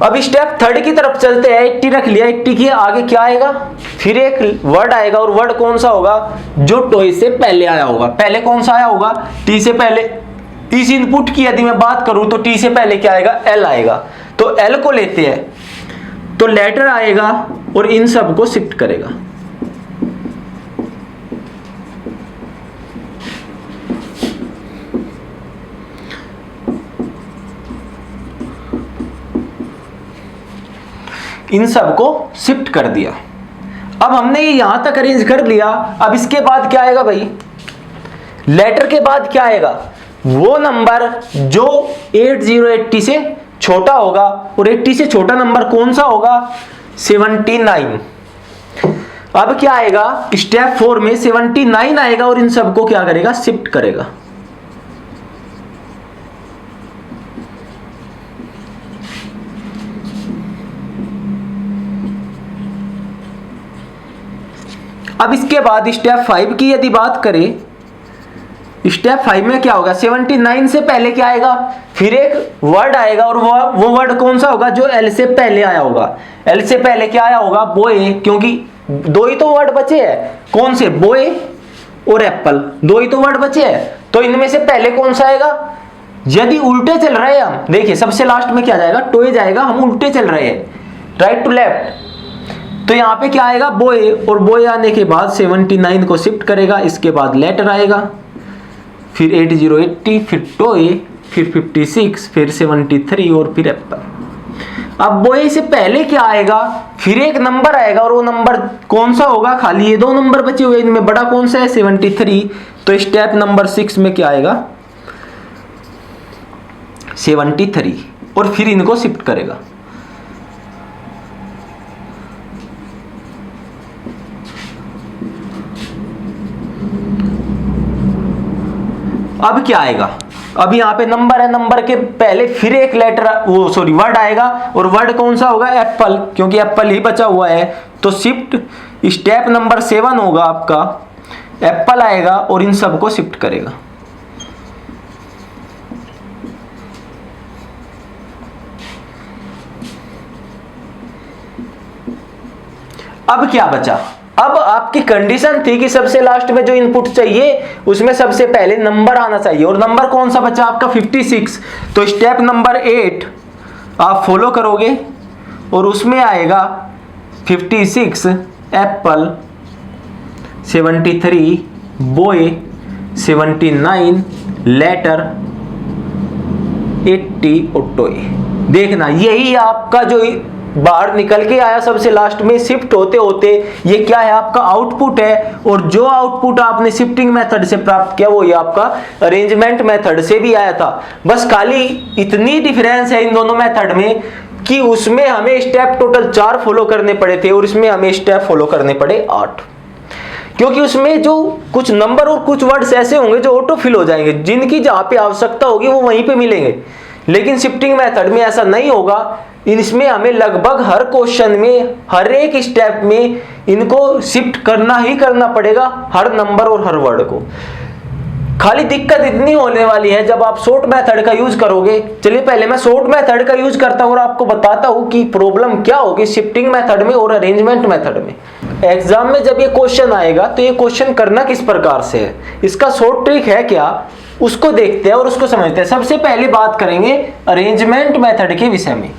अब स्टेप थर्ड की तरफ चलते हैं। 80 रख लिया, 80 के आगे क्या आएगा, फिर एक वर्ड आएगा। और वर्ड कौन सा होगा, जो टॉय से पहले आया होगा। पहले कौन सा आया होगा, टी से पहले। इस इनपुट की यदि मैं बात करूं तो टी से पहले क्या आएगा, एल आएगा। तो एल को लेते हैं, तो लेटर आएगा और इन सब को शिफ्ट करेगा। इन सब को शिफ्ट कर दिया। अब हमने ये यहां तक अरेंज कर लिया। अब इसके बाद क्या आएगा भाई, लेटर के बाद क्या आएगा, वो नंबर जो 8080 से छोटा होगा। और 80 से छोटा नंबर कौन सा होगा, 79। अब क्या आएगा, स्टेप 4 में 79 आएगा और इन सबको क्या करेगा, शिफ्ट करेगा। अब इसके बाद स्टेप 5 की यदि बात करें, स्टेप 5 में क्या होगा, 79 से पहले क्या आएगा, फिर एक वर्ड आएगा। और वो वर्ड कौन सा होगा, जो एल से पहले आया होगा। एल से पहले क्या आया होगा, बॉय, क्योंकि 2 ही तो वर्ड बचे हैं। कौन से, बॉय और एप्पल, 2 ही तो वर्ड बचे हैं। तो इनमें से पहले कौन सा आएगा, यदि उल्टे चल रहे हैं हम, देखिए सबसे लास्ट में क्या जाएगा, टॉय जाएगा। हम उल्टे चल रहे हैं, राइट टू लेफ्ट। तो यहाँ पे क्या आएगा बॉय, और बॉय आने के बाद 79 को शिफ्ट करेगा, इसके बाद लेटर आएगा, फिर 8080, फिर टॉय, फिर 56, फिर 73 और फिर एप्पल। अब बॉय से पहले क्या आएगा, फिर एक नंबर आएगा, और वो नंबर कौन सा होगा, खाली ये दो नंबर बचे हुए, इनमें बड़ा कौन सा है 73, तो स्टेप नंबर 6 में क्या आएगा 73, और फिर इनको शिफ्ट करेगा। अब क्या आएगा, अब यहाँ पे नंबर है, नंबर के पहले फिर एक लेटर वर्ड आएगा, और वर्ड कौन सा होगा एप्पल, क्योंकि एप्पल ही बचा हुआ है, तो शिफ्ट स्टेप नंबर 7 होगा आपका, एप्पल आएगा और इन सबको शिफ्ट करेगा। अब क्या बचा, अब आपकी कंडीशन थी कि सबसे लास्ट में जो इनपुट चाहिए उसमें सबसे पहले नंबर आना चाहिए, और नंबर कौन सा बचा आपका 56, तो स्टेप नंबर 8 आप फॉलो करोगे, और उसमें आएगा 56 एप्पल, 73 बॉय, 79 लेटर, 80 और टॉय। देखना यही आपका जो बाहर निकल के आया सबसे लास्ट में, शिफ्ट होते होते ये क्या है आपका आउटपुट है, और जो आउटपुट आपने शिफ्टिंग मेथड से प्राप्त किया वो ये आपका अरेंजमेंट मेथड से भी आया था। बस खाली इतनी डिफरेंस है इन दोनों मेथड में कि उसमें हमें स्टेप टोटल 4 फॉलो करने पड़े थे, और इसमें हमें स्टेप फॉलो करने पड़े 8, क्योंकि उसमें जो कुछ नंबर और कुछ वर्ड्स ऐसे होंगे जो ऑटो फिल हो जाएंगे, जिनकी जहां पे आवश्यकता होगी वो वहीं पे मिलेंगे, लेकिन शिफ्टिंग मेथड में ऐसा नहीं होगा। इसमें हमें लगभग हर क्वेश्चन में हर एक स्टेप में इनको शिफ्ट करना ही करना पड़ेगा, हर नंबर और हर वर्ड को। खाली दिक्कत इतनी होने वाली है जब आप शॉर्ट मेथड का यूज करोगे। चलिए पहले मैं शॉर्ट मेथड का यूज करता हूं और आपको बताता हूं कि प्रॉब्लम क्या होगी शिफ्टिंग मेथड में और अरेंजमेंट मेथड में। एग्जाम में जब ये क्वेश्चन आएगा तो ये क्वेश्चन करना किस प्रकार से है, इसका शॉर्ट ट्रिक है क्या, उसको देखते हैं और उसको समझते हैं। सबसे पहले बात करेंगे अरेंजमेंट मेथड के विषय में।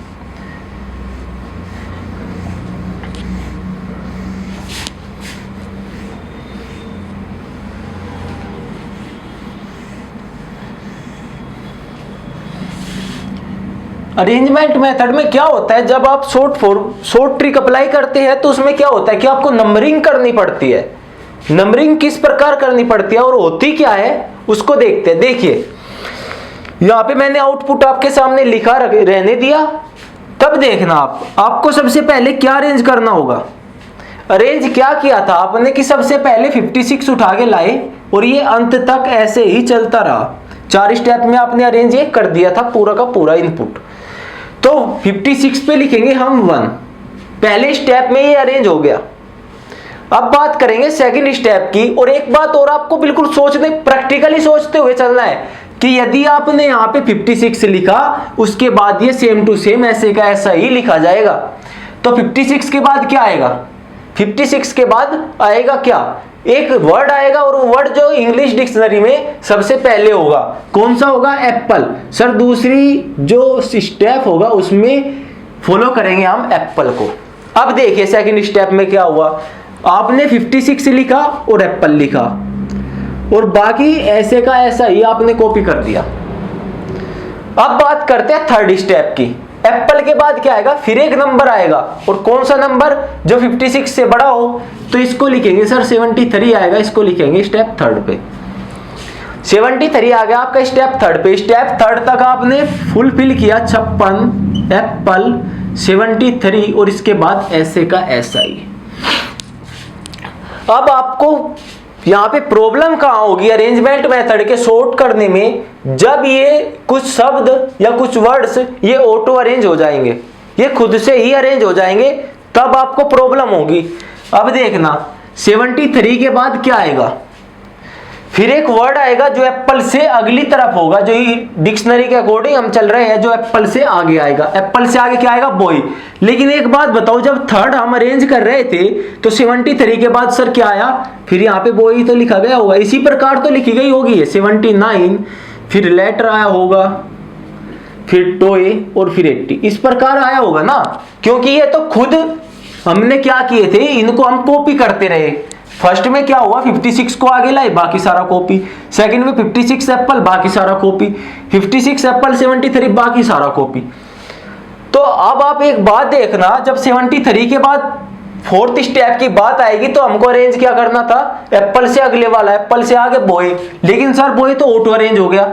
अरेंजमेंट मेथड में क्या होता है, जब आप शॉर्ट ट्रिक अप्लाई करते हैं तो उसमें क्या होता है कि आपको नंबरिंग करनी पड़ती है। नंबरिंग किस प्रकार करनी पड़ती है और होती क्या है उसको देखते हैं। देखिए यहां पे मैंने आउटपुट आपके सामने लिखा रहने दिया, तब देखना आपको सबसे पहले क्या अरेंज करना होगा। अरेंज क्या किया था आपने कि सबसे पहले 56 उठा के लाए और ये अंत तक ऐसे ही चलता रहा। 4 स्टेप में आपने अरेंज ये कर दिया था पूरा का पूरा इनपुट। तो 56 पे लिखेंगे हम 1, पहले स्टेप में ये अरेंज हो गया। अब बात करेंगे सेकंड स्टेप की। और एक बात और आपको बिल्कुल प्रैक्टिकली सोचते हुए चलना है कि यदि आपने यहाँ पे 56 लिखा उसके बाद ये सेम टू सेम ऐसे का ऐसा ही लिखा जाएगा, तो 56 के बाद क्या आएगा, 56 के बाद आएगा क्या, एक वर्ड आएगा और वो वर्ड जो इंग्लिश डिक्शनरी में सबसे पहले होगा कौन सा होगा, एप्पल। सर दूसरी जो स्टेप होगा उसमें फॉलो करेंगे हम एप्पल को। अब देखिए सेकंड स्टेप में क्या हुआ, आपने 56 लिखा और एप्पल लिखा और बाकी ऐसे का ऐसा ही आपने कॉपी कर दिया। अब बात करते हैं थर्ड स्टेप की। एप्पल के बाद क्या आएगा, फिर एक नंबर आएगा और कौन सा नंबर, जो 56 से बड़ा हो, तो इसको लिखेंगे सर 73 आएगा, इसको लिखेंगे स्टेप थर्ड पे। 73 आ गया आपका स्टेप थर्ड पे। स्टेप थर्ड तक आपने फुलफिल किया 56 एप्पल 73 और इसके बाद ऐसे का ऐसा ही। अब आपको यहां पे प्रॉब्लम कहां होगी अरेंजमेंट मेथड के सॉर्ट करने में, जब ये कुछ शब्द या कुछ वर्ड्स ये ऑटो अरेंज हो जाएंगे, ये खुद से ही अरेंज हो जाएंगे, तब आपको प्रॉब्लम होगी। अब देखना 73 के बाद क्या आएगा, फिर एक वर्ड आएगा जो एप्पल से अगली तरफ होगा, जो डिक्शनरी के अकॉर्डिंग हम चल रहे हैं, जो एप्पल से आगे आएगा। एप्पल से आगे क्या आएगा, बॉय। लेकिन एक बात बताओ, जब थर्ड हम अरेंज कर रहे थे तो 73 के बाद सर क्या आया, फिर यहाँ पे बॉय तो लिखा गया होगा, इसी प्रकार तो लिखी गई होगी है 79, फिर लेटर आया होगा, फिर टॉय और फिर 80, इस प्रकार आया होगा ना, क्योंकि ये तो खुद हमने क्या किए थे, इनको हम कॉपी करते रहे। फर्स्ट में क्या हुआ, 56 को आगे लाए, बाकी सारा कॉपी। सेकंड में 56 एप्पल, बाकी सारा कॉपी। 56 एप्पल 73, बाकी सारा कॉपी। तो अब आप एक बात देखना, जब 73 के बाद फोर्थ स्टेप की बात आएगी तो हमको अरेंज क्या करना था, एप्पल से अगले वाला, एप्पल से आगे बॉय। लेकिन सर बॉय तो ऑटो अरेंज हो गया,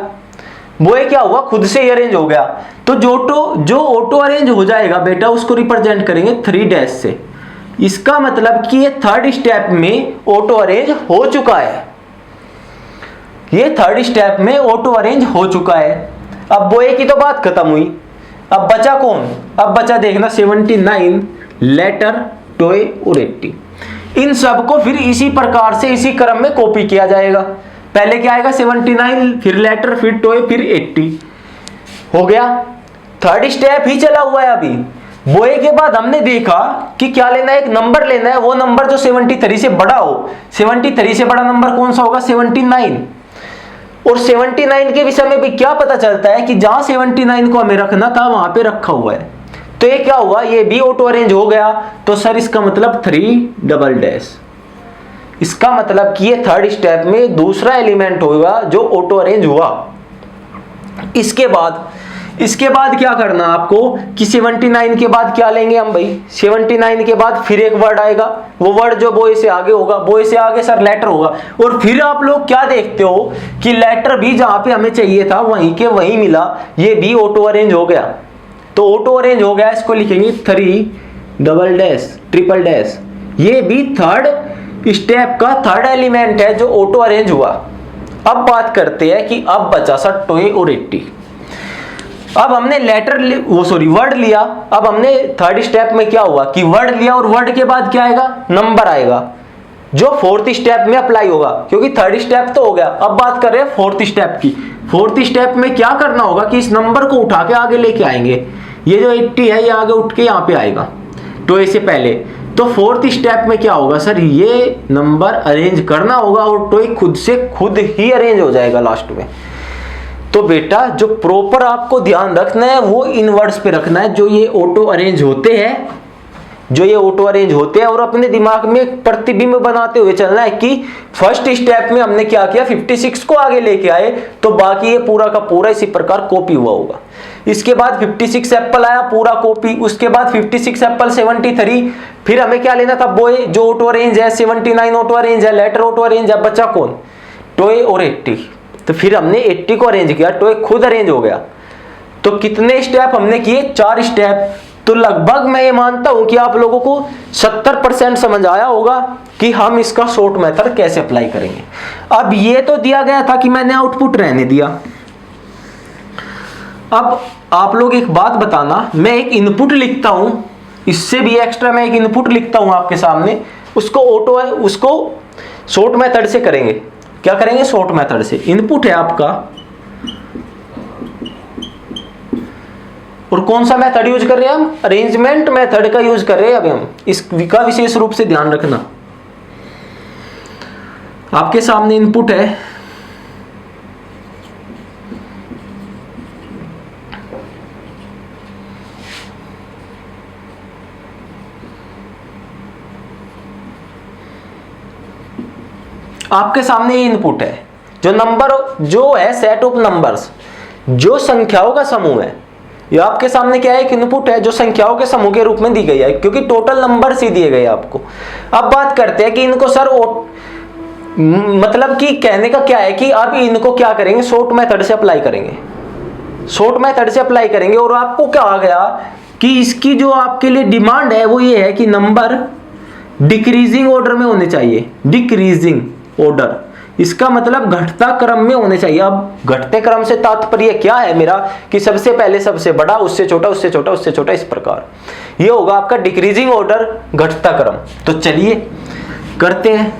बॉय क्या हुआ, खुद से ही अरेंज हो गया। तो जो ऑटो अरेंज हो जाएगा बेटा, उसको रिप्रेजेंट करेंगे 3 डैश से। इसका मतलब कि ये थर्ड स्टेप में ऑटो अरेंज हो चुका है, ये थर्ड स्टेप में ऑटो अरेंज हो चुका है। अब बॉय की तो बात खत्म हुई, अब बचा कौन, अब बचा देखना 79, लेटर, टॉय और 80। इन सब को फिर इसी प्रकार से इसी क्रम में कॉपी किया जाएगा। पहले क्या आएगा 79, फिर लेटर, फिर टॉय, फिर 80। हो गया, थर्ड स्टेप ही चला हुआ है अभी। बॉय के बाद हमने देखा कि क्या लेना है, एक नंबर लेना है, वो नंबर जो 73 से बड़ा हो। 73 से बड़ा नंबर कौन सा होगा, 79। और 79 के विषय में भी क्या पता चलता है कि जहां 79 को हमें रखना था वहां पे रखा हुआ है। तो ये क्या हुआ, ये भी ऑटो अरेंज हो गया। तो सर इसका मतलब 3 डबल डैश, इसका मतलब कि ये थर्ड स्टेप में दूसरा एलिमेंट होगा जो ऑटो अरेंज हुआ। इसके बाद क्या करना आपको कि 79 के बाद क्या लेंगे हम भाई, 79 के बाद फिर एक वर्ड आएगा, वो वर्ड जो बॉय से आगे होगा, बॉय से आगे सर लेटर होगा। और फिर आप लोग क्या देखते हो कि लेटर भी जहां पे हमें चाहिए था वहीं के वहीं मिला, ये भी ऑटो अरेंज हो गया। तो ऑटो अरेंज हो गया, इसको लिखेंगे 3 डबल डैश ट्रिपल डैश। ये भी थर्ड स्टेप का थर्ड एलिमेंट है जो ऑटो अरेंज हुआ। अब बात करते हैं कि अब बचा सर टॉय और 80। अब हमने वर्ड लिया। अब हमने थर्ड स्टेप में क्या हुआ कि वर्ड लिया, और वर्ड के बाद क्या आएगा, नंबर आएगा, जो फोर्थ स्टेप में अप्लाई होगा, क्योंकि थर्ड स्टेप तो हो गया। अब बात कर रहे हैं फोर्थ स्टेप की। फोर्थ स्टेप में क्या करना होगा कि इस नंबर को उठा के आगे लेके आएंगे। ये जो 80 है ये आगे उठ के यहाँ पे आएगा टॉय से पहले। तो फोर्थ स्टेप में क्या होगा सर, ये नंबर अरेंज करना होगा और टॉय खुद से खुद ही अरेंज हो जाएगा लास्ट में। तो बेटा जो प्रॉपर आपको ध्यान रखना है वो इन वर्ड्स पे रखना है, जो ये ऑटो अरेंज होते हैं, जो ये ऑटो अरेंज होते हैं। और अपने दिमाग में एक प्रतिबिंब बनाते हुए चलना है कि फर्स्ट स्टेप में हमने क्या किया, 56 को आगे लेके आए, तो बाकी ये पूरा का पूरा इसी प्रकार कॉपी हुआ होगा। इसके बाद 56 एप्पल आया, पूरा कॉपी। उसके बाद 56 एप्पल 73, फिर हमें क्या लेना था, बॉय जो ऑटो अरेंज है, 79 ऑटो अरेंज है, लेटर ऑटो अरेंज है, बचा कौन, टॉय और 80। तो फिर हमने 80 को अरेंज किया, टॉय खुद अरेंज हो गया। तो कितने स्टेप हमने किए, 4 स्टेप। तो लगभग मैं ये मानता हूं कि आप लोगों को 70% समझ आया होगा कि हम इसका शॉर्ट मेथड कैसे अप्लाई करेंगे। अब ये तो दिया गया था कि मैंने आउटपुट रहने दिया। अब आप लोग एक बात बताना, मैं एक इनपुट लिखता हूं, इससे भी एक्स्ट्रा मैं एक इनपुट लिखता हूं आपके सामने, उसको शॉर्ट मेथड से करेंगे। क्या करेंगे, शॉर्ट मेथड से। इनपुट है आपका, और कौन सा मेथड यूज कर रहे हैं हम, अरेंजमेंट मेथड का यूज कर रहे हैं अभी हम। इसका विशेष रूप से ध्यान रखना। आपके सामने इनपुट है, आपके सामने ये इनपुट है, जो नंबर जो है सेट ऑफ नंबर्स, जो संख्याओं का समूह है। ये आपके सामने क्या है, एक इनपुट है जो संख्याओं के समूह के रूप में दी गई है, क्योंकि टोटल नंबर ही दिए गए आपको। अब बात करते हैं कि इनको सर मतलब कि कहने का क्या है कि अब इनको क्या करेंगे, शॉर्ट मेथड से अप्लाई करेंगे। शॉर्ट मेथड से अप्लाई करेंगे। और आपको क्या आ गया कि इसकी जो आपके लिए डिमांड है वो ये है कि नंबर डिक्रीजिंग ऑर्डर में होने चाहिए। डिक्रीजिंग ऑर्डर, इसका मतलब घटता क्रम में होने चाहिए। अब घटते क्रम से तात्पर्य क्या है मेरा कि सबसे पहले सबसे बड़ा, उससे छोटा, उससे छोटा, उससे छोटा, इस प्रकार ये होगा आपका डिक्रीजिंग ऑर्डर, घटता क्रम। तो चलिए करते हैं।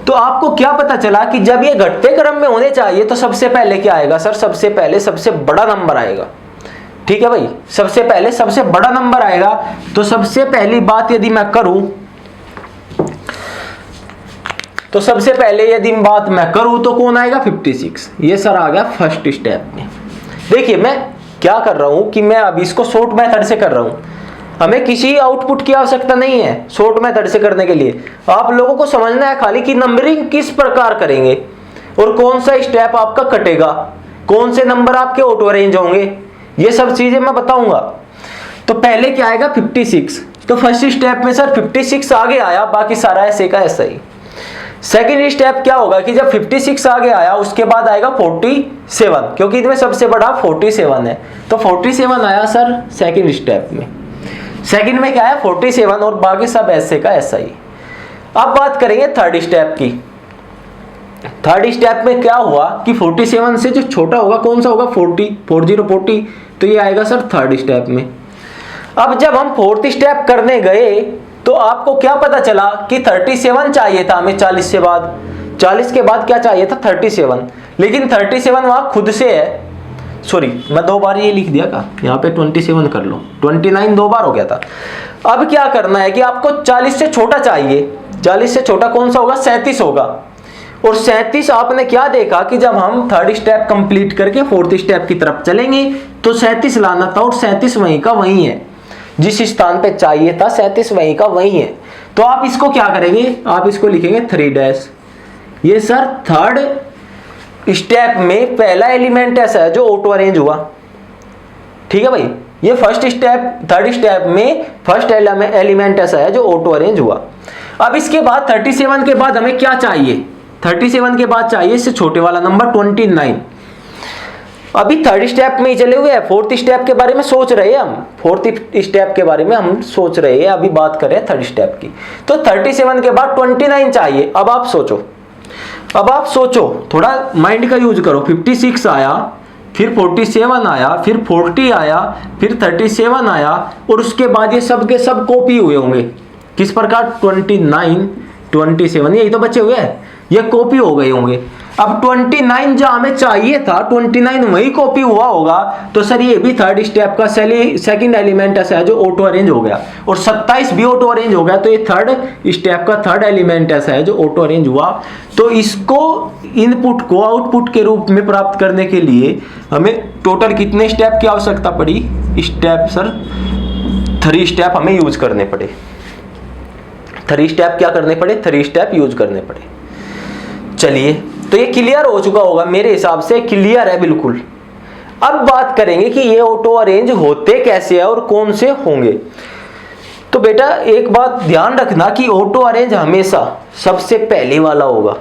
तो आपको क्या पता चला कि जब ये घटते क्रम में होने चाहिए तो सबसे पहले क्या आएगा सर, सबसे पहले सबसे बड़ा नंबर आएगा। ठीक है भाई, सबसे पहले सबसे बड़ा नंबर आएगा। तो सबसे पहली बात यदि मैं करूं, तो सबसे पहले यदि बात मैं करूं तो कौन आएगा, 56। ये सर आ गया फर्स्ट स्टेप में। देखिए मैं क्या कर रहा हूं कि मैं अब इसको शॉर्ट मेथड से कर रहा हूं। हमें किसी आउटपुट की आवश्यकता नहीं है शॉर्ट मेथड से करने के लिए। आप लोगों को समझना है खाली कि नंबरिंग किस प्रकार करेंगे और कौन सा स्टेप आपका कटेगा, कौन से नंबर आपके ऑटो अरेंज होंगे, ये सब चीजें मैं बताऊंगा। तो पहले क्या आएगा 56, तो फर्स्ट स्टेप में सर 56 आगे आया, बाकी सारा ऐसे का ऐसा ही। सेकेंड स्टेप क्या होगा कि जब 56 आगे आया उसके बाद आएगा 47, क्योंकि इनमें सबसे बड़ा 47 है, तो 47 आया सर सेकेंड स्टेप में। सेकेंड में क्या है 47 और बाकी सब ऐसे का ऐसा ही। अब बात करेंगे थर्ड स्टेप की। थर्ड स्टेप में क्या हुआ कि 47 से जो छोटा होगा कौन सा होगा 40, तो ये आएगा सर थर्ड स्टेप में। अब जब हम फोर्थ स्टेप करने गए तो आपको क्या पता चला कि 37 चाहिए था हमें 40 से बाद, 40 के बाद क्या चाहिए था 37, लेकिन 37 वहां खुद से है। सॉरी मैं 2 बार ये लिख दिया का, यहाँ पे 27 कर लो, 29 2 बार हो गया था। अब क्या करना है कि आपको 40 से छोटा चाहिए, 40 से छोटा कौन सा होगा 37 होगा। और 37 आपने क्या देखा कि जब हम थर्ड स्टेप कंप्लीट करके फोर्थ स्टेप की तरफ चलेंगे तो 37 लाना था और 37 वहीं का वहीं है, जिस स्थान पे चाहिए था 37 वहीं का वहीं है। तो आप इसको क्या करेंगे, आप इसको लिखेंगे 3 ये सर थर्ड स्टेप में पहला एलिमेंट ऐसा है जो ऑटो अरेंज हुआ। ठीक है भाई, ये फर्स्ट स्टेप थर्ड स्टेप में फर्स्ट एलिमेंट ऐसा है जो ऑटो अरेंज हुआ। अब इसके बाद 37 के बाद हमें क्या चाहिए, 37 के बाद चाहिए इससे छोटे वाला नंबर 29। अभी थर्ड स्टेप में ही चले हुए हैं, फोर्थ स्टेप के बारे में सोच रहे हैं हम, फोर्थ स्टेप के बारे में हम सोच रहे हैं, अभी बात कर रहे हैं थर्ड स्टेप की। तो 37 के बाद 29 चाहिए। अब आप सोचो थोड़ा माइंड का यूज करो। 56 आया, फिर 47 आया, फिर 40 आया, फिर 37 आया, और उसके बाद ये सब के सब कॉपी हुए होंगे। किस प्रकार 29 27 यही तो बचे हुए हैं, ये कॉपी हो गए होंगे। अब 29 जो हमें चाहिए था 29 वही कॉपी हुआ होगा, तो सर ये भी थर्ड स्टेप का सेकंड एलिमेंट ऐसा है जो ऑटो अरेंज हो गया, और 27 भी ऑटो अरेंज हो गया, तो ये थर्ड स्टेप का थर्ड एलिमेंट ऐसा है जो ऑटो अरेंज हुआ। तो इसको इनपुट को आउटपुट के रूप में प्राप्त करने के लिए हमें टोटल कितने स्टेप की आवश्यकता पड़ी, स्टेप सर 3 स्टेप हमें यूज करने पड़े। 3 स्टेप क्या करने पड़े, 3 स्टेप यूज करने पड़े। चलिए, तो ये क्लियर हो चुका होगा, मेरे हिसाब से क्लियर है बिल्कुल। अब बात करेंगे कि ये ऑटो अरेंज होते कैसे हैं और कौन से होंगे। तो बेटा एक बात ध्यान रखना कि ऑटो अरेंज हमेशा सबसे पहले वाला होगा।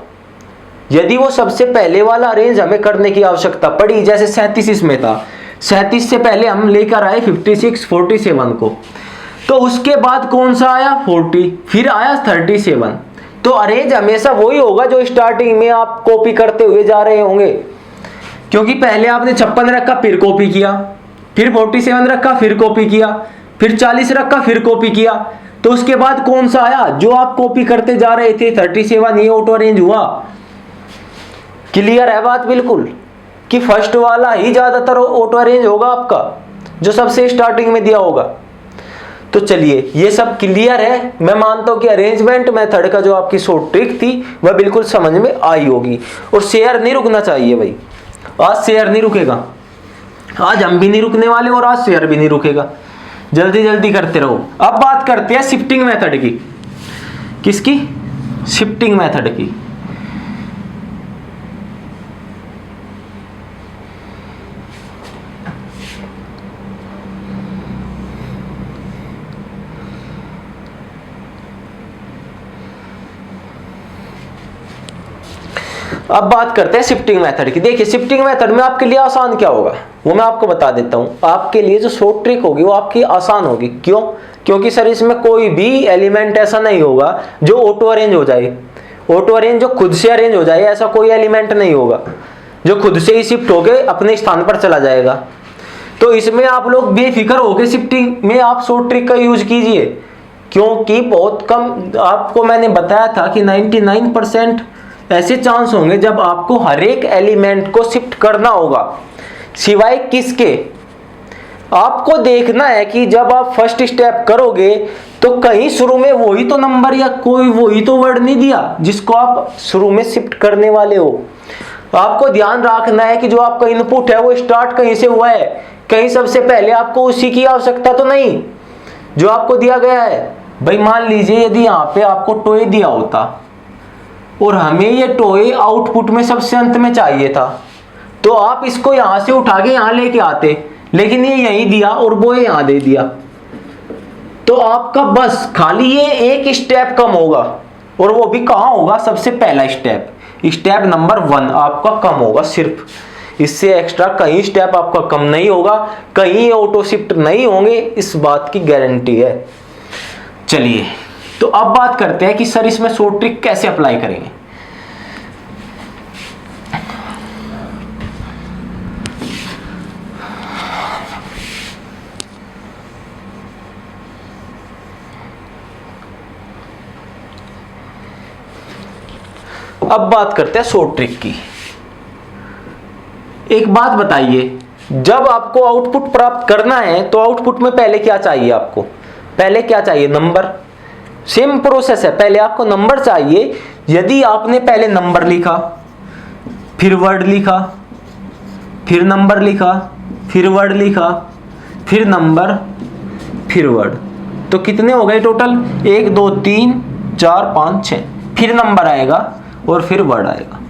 यदि वो सबसे पहले वाला अरेंज हमें करने की आवश्यकता पड़ी, जैसे 37 इसमें था, 37 से पहले हम लेकर आए 56 47 को, तो उसके बाद कौन सा आया 40, फिर आया 37, तो अरेंज हमेशा वही होगा जो स्टार्टिंग में आप कॉपी करते हुए जा रहे होंगे, क्योंकि पहले आपने 56 रखा फिर कॉपी किया, फिर 47 रखा फिर कॉपी किया, फिर 40 रखा फिर कॉपी किया, तो उसके बाद कौन सा आया जो आप कॉपी करते जा रहे थे 37, ये ऑटो अरेंज हुआ। क्लियर है बात बिल्कुल कि फर्स्ट वाला ही ज्यादातर ऑटो अरेंज होगा आपका, जो सबसे स्टार्टिंग में दिया होगा। तो चलिए ये सब क्लियर है। मैं मानता हूं कि अरेंजमेंट मेथड का जो आपकी शॉर्ट ट्रिक थी वह बिल्कुल समझ में आई होगी। और शेयर नहीं रुकना चाहिए भाई, आज शेयर नहीं रुकेगा, आज हम भी नहीं रुकने वाले और आज शेयर भी नहीं रुकेगा, जल्दी जल्दी करते रहो। अब बात करते हैं शिफ्टिंग मेथड की। किसकी, शिफ्टिंग मेथड की। अब बात करते हैं शिफ्टिंग मेथड की। देखिए शिफ्टिंग मेथड में आपके लिए आसान क्या होगा वो मैं आपको बता देता हूं। आपके लिए जो शॉर्ट ट्रिक होगी वो आपकी आसान होगी। क्यों? क्योंकि सर इसमें कोई भी एलिमेंट ऐसा नहीं होगा जो ऑटो अरेंज हो जाए। ऑटो अरेंज जो खुद से अरेंज हो जाए ऐसा कोई एलिमेंट नहीं होगा जो खुद से ही शिफ्ट होके अपने स्थान पर चला जाएगा। तो इसमें आप लोग बेफिक्र होकर शिफ्टिंग में आप शॉर्ट ट्रिक का यूज कीजिए, क्योंकि बहुत कम आपको मैंने बताया था कि 99% ऐसे चांस होंगे जब आपको हर एक एलिमेंट को शिफ्ट करना होगा, सिवाय किसके। आपको देखना है कि जब आप फर्स्ट स्टेप करोगे तो कहीं शुरू में वही तो नंबर या कोई वही तो वर्ड नहीं दिया जिसको आप शुरू में शिफ्ट करने वाले हो। आपको ध्यान रखना है कि जो आपका इनपुट है वो स्टार्ट कहीं से हुआ है, कहीं सबसे पहले आपको उसी की आवश्यकता तो नहीं। जो आपको दिया गया है भाई, मान लीजिए यदि यहाँ पे आपको टोए दिया होता और हमें ये टोए आउटपुट में सबसे अंत में चाहिए था, तो आप इसको यहां से उठा के यहां लेके आते, लेकिन ये यहीं दिया और वो यहां दे दिया, तो आपका बस खाली ये एक स्टेप कम होगा, और वो भी कहां होगा, सबसे पहला स्टेप, स्टेप नंबर 1 आपका कम होगा सिर्फ, इससे एक्स्ट्रा कहीं स्टेप आपका कम नहीं होगा, कहीं ऑटो शिफ्ट नहीं होंगे, इस बात की गारंटी है। चलिए तो अब बात करते हैं कि सर इसमें शॉर्ट ट्रिक कैसे अप्लाई करेंगे। अब बात करते हैं शॉर्ट ट्रिक की। एक बात बताइए, जब आपको आउटपुट प्राप्त करना है तो आउटपुट में पहले क्या चाहिए आपको, पहले क्या चाहिए, नंबर। सेम प्रोसेस है, पहले आपको नंबर चाहिए। यदि आपने पहले नंबर लिखा, फिर वर्ड लिखा, फिर नंबर लिखा, फिर वर्ड लिखा, फिर नंबर, फिर वर्ड, तो कितने हो गए टोटल, 1 2 3 4 5 6, फिर नंबर आएगा और फिर वर्ड आएगा।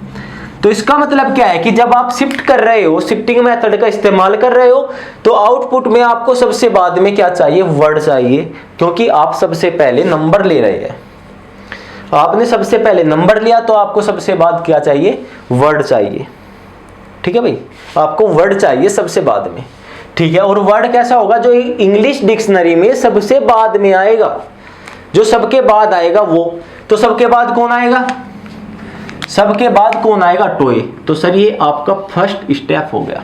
तो इसका मतलब क्या है कि जब आप शिफ्ट कर रहे हो, शिफ्टिंग मेथड का इस्तेमाल कर रहे हो, तो आउटपुट में आपको सबसे बाद में क्या चाहिए, वर्ड चाहिए, क्योंकि आप सबसे पहले नंबर ले रहे हैं। आपने सबसे पहले नंबर लिया तो आपको सबसे बाद क्या चाहिए, वर्ड चाहिए। ठीक है भाई, आपको वर्ड चाहिए सबसे बाद में। ठीक है, और वर्ड कैसा होगा, जो इंग्लिश डिक्शनरी में सबसे बाद में आएगा, जो सबके बाद आएगा वो। तो सबके बाद कौन आएगा, सबके बाद कौन आएगा, टोए। तो सर ये आपका फर्स्ट स्टेप हो गया।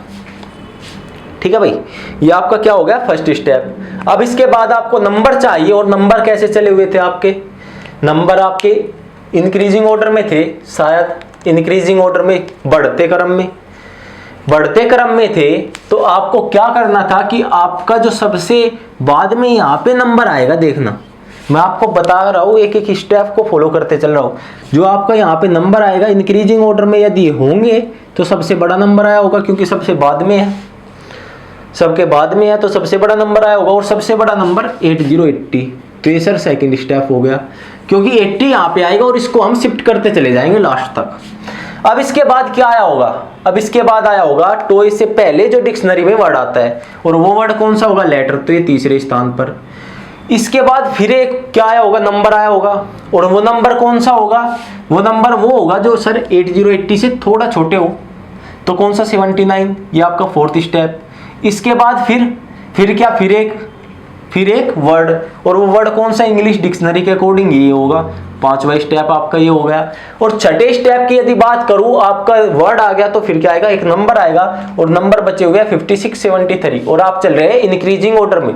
ठीक है भाई, ये आपका क्या हो गया, फर्स्ट स्टेप। अब इसके बाद आपको नंबर चाहिए, और नंबर कैसे चले हुए थे आपके, नंबर आपके इंक्रीजिंग ऑर्डर में थे, शायद इंक्रीजिंग ऑर्डर में, बढ़ते क्रम में, बढ़ते क्रम में थे। तो आपको क्या करना था कि आपका जो सबसे बाद में यहाँ पे नंबर आएगा, देखना मैं आपको बता रहा हूँ, एक एक स्टेप को फॉलो करते चल रहा हूँ। जो आपका यहाँ पे नंबर आएगा इंक्रीजिंग ऑर्डर में यदि होंगे तो सबसे बड़ा नंबर आया होगा, क्योंकि सबसे बाद में है, सबके बाद में है तो सबसे बड़ा नंबर आया होगा, और सबसे बड़ा नंबर 8080। तो ये सर सेकंड स्टेप हो गया, क्योंकि 80 यहाँ पे आएगा और इसको हम शिफ्ट करते चले जाएंगे लास्ट तक। अब इसके बाद क्या आया होगा, अब इसके बाद आया होगा टॉय से पहले जो डिक्शनरी में वर्ड आता है, और वो वर्ड कौन सा होगा, लेटर। तो ये तीसरे स्थान पर। इसके बाद फिर एक क्या आया होगा, नंबर आया होगा, और वो नंबर कौन सा होगा, वो नंबर वो होगा जो सर 8080 से थोड़ा छोटे हो, तो कौन सा, 79। ये आपका फोर्थ स्टेप। इसके बाद फिर क्या, फिर एक वर्ड, और वो वर्ड कौन सा, इंग्लिश डिक्शनरी के अकॉर्डिंग ये होगा। पांचवा स्टेप आपका ये हो गया। और छठे स्टेप की यदि बात करूं, आपका वर्ड आ गया तो फिर क्या आएगा, एक नंबर आएगा, और नंबर बचे हुए 56 73, और आप चल रहे हैं इंक्रीजिंग ऑर्डर में,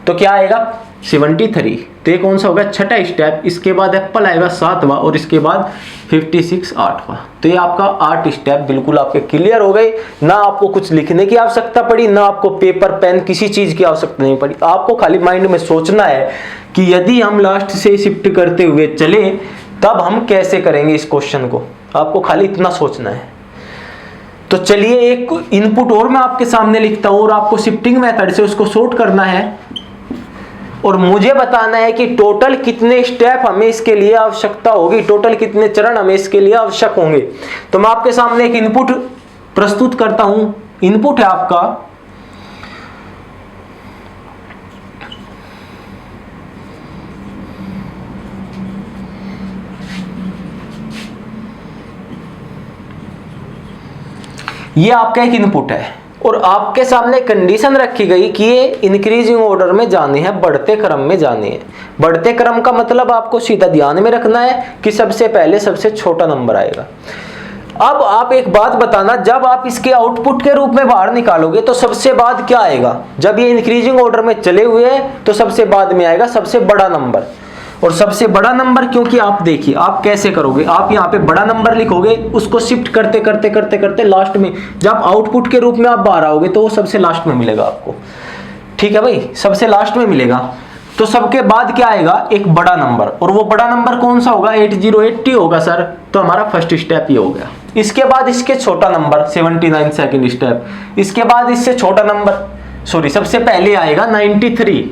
तो क्या आएगा, 73। तो ये कौन सा होगा, छठा स्टेप। इसके बाद एप्पल आएगा 7वां, और इसके बाद 56 8वां। तो ये आपका 8 स्टेप बिल्कुल आपके क्लियर हो गए। ना आपको कुछ लिखने की आवश्यकता पड़ी, ना आपको पेपर पेन किसी चीज की आवश्यकता नहीं पड़ी। आपको खाली माइंड में सोचना है कि यदि हम लास्ट से शिफ्ट करते हुए चले तब हम कैसे करेंगे इस क्वेश्चन को, आपको खाली इतना सोचना है। तो चलिए एक इनपुट और मैं आपके सामने लिखता हूं, और आपको शिफ्टिंग मेथड से उसको सॉर्ट करना है, और मुझे बताना है कि टोटल कितने स्टेप हमें इसके लिए आवश्यकता होगी, टोटल कितने चरण हमें इसके लिए आवश्यक होंगे। तो मैं आपके सामने एक इनपुट प्रस्तुत करता हूं। इनपुट है आपका ये आपका एक इनपुट है, और आपके सामने कंडीशन रखी गई कि ये इंक्रीजिंग ऑर्डर में जाने हैं, बढ़ते क्रम में जाने हैं। बढ़ते क्रम का मतलब आपको सीधा ध्यान में रखना है कि सबसे पहले सबसे छोटा नंबर आएगा। अब आप एक बात बताना, जब आप इसके आउटपुट के रूप में बाहर निकालोगे तो सबसे बाद क्या आएगा, जब ये इंक्रीजिंग ऑर्डर में चले हुए हैं तो सबसे बाद में आएगा सबसे बड़ा नंबर। और सबसे बड़ा नंबर, क्योंकि आप देखिए आप कैसे करोगे, आप यहाँ पे बड़ा नंबर लिखोगे, उसको शिफ्ट करते करते करते करते लास्ट में जब आउटपुट के रूप में आप बाहर आओगे तो वो सबसे लास्ट में मिलेगा आपको। ठीक है भाई, सबसे लास्ट में मिलेगा। तो सबके बाद क्या आएगा, एक बड़ा नंबर, और वो बड़ा नंबर कौन सा होगा, 8080 होगा सर। तो हमारा फर्स्ट स्टेप ये हो गया। इसके बाद इसके छोटा नंबर 79 सेकेंड स्टेप। इसके बाद इससे छोटा नंबर, सॉरी सबसे पहले आएगा 93,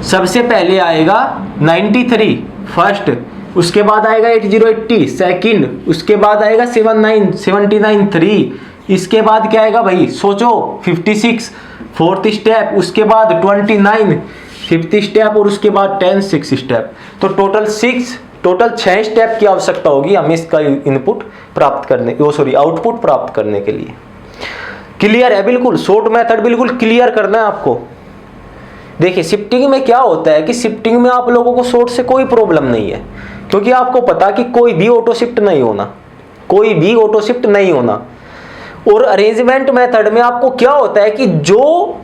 सबसे पहले आएगा 93 फर्स्ट, उसके बाद आएगा 8080 सेकंड, उसके बाद आएगा 79 3, इसके बाद क्या आएगा भाई सोचो 56 फोर्थ स्टेप, उसके बाद 29 फिफ्थ स्टेप और उसके बाद 10 6 स्टेप। तो टोटल 6 स्टेप की आवश्यकता होगी हमें इसका इनपुट प्राप्त करने आउटपुट प्राप्त करने के लिए। क्लियर है? बिल्कुल शॉर्ट मेथड बिल्कुल क्लियर करना है आपको। देखिए शिफ्टिंग में क्या होता है कि शिफ्टिंग में आप लोगों को शॉर्ट से कोई प्रॉब्लम नहीं है, क्योंकि आपको पता कि कोई भी ऑटो शिफ्ट नहीं होना। और अरेंजमेंट मेथड में आपको क्या होता है कि जो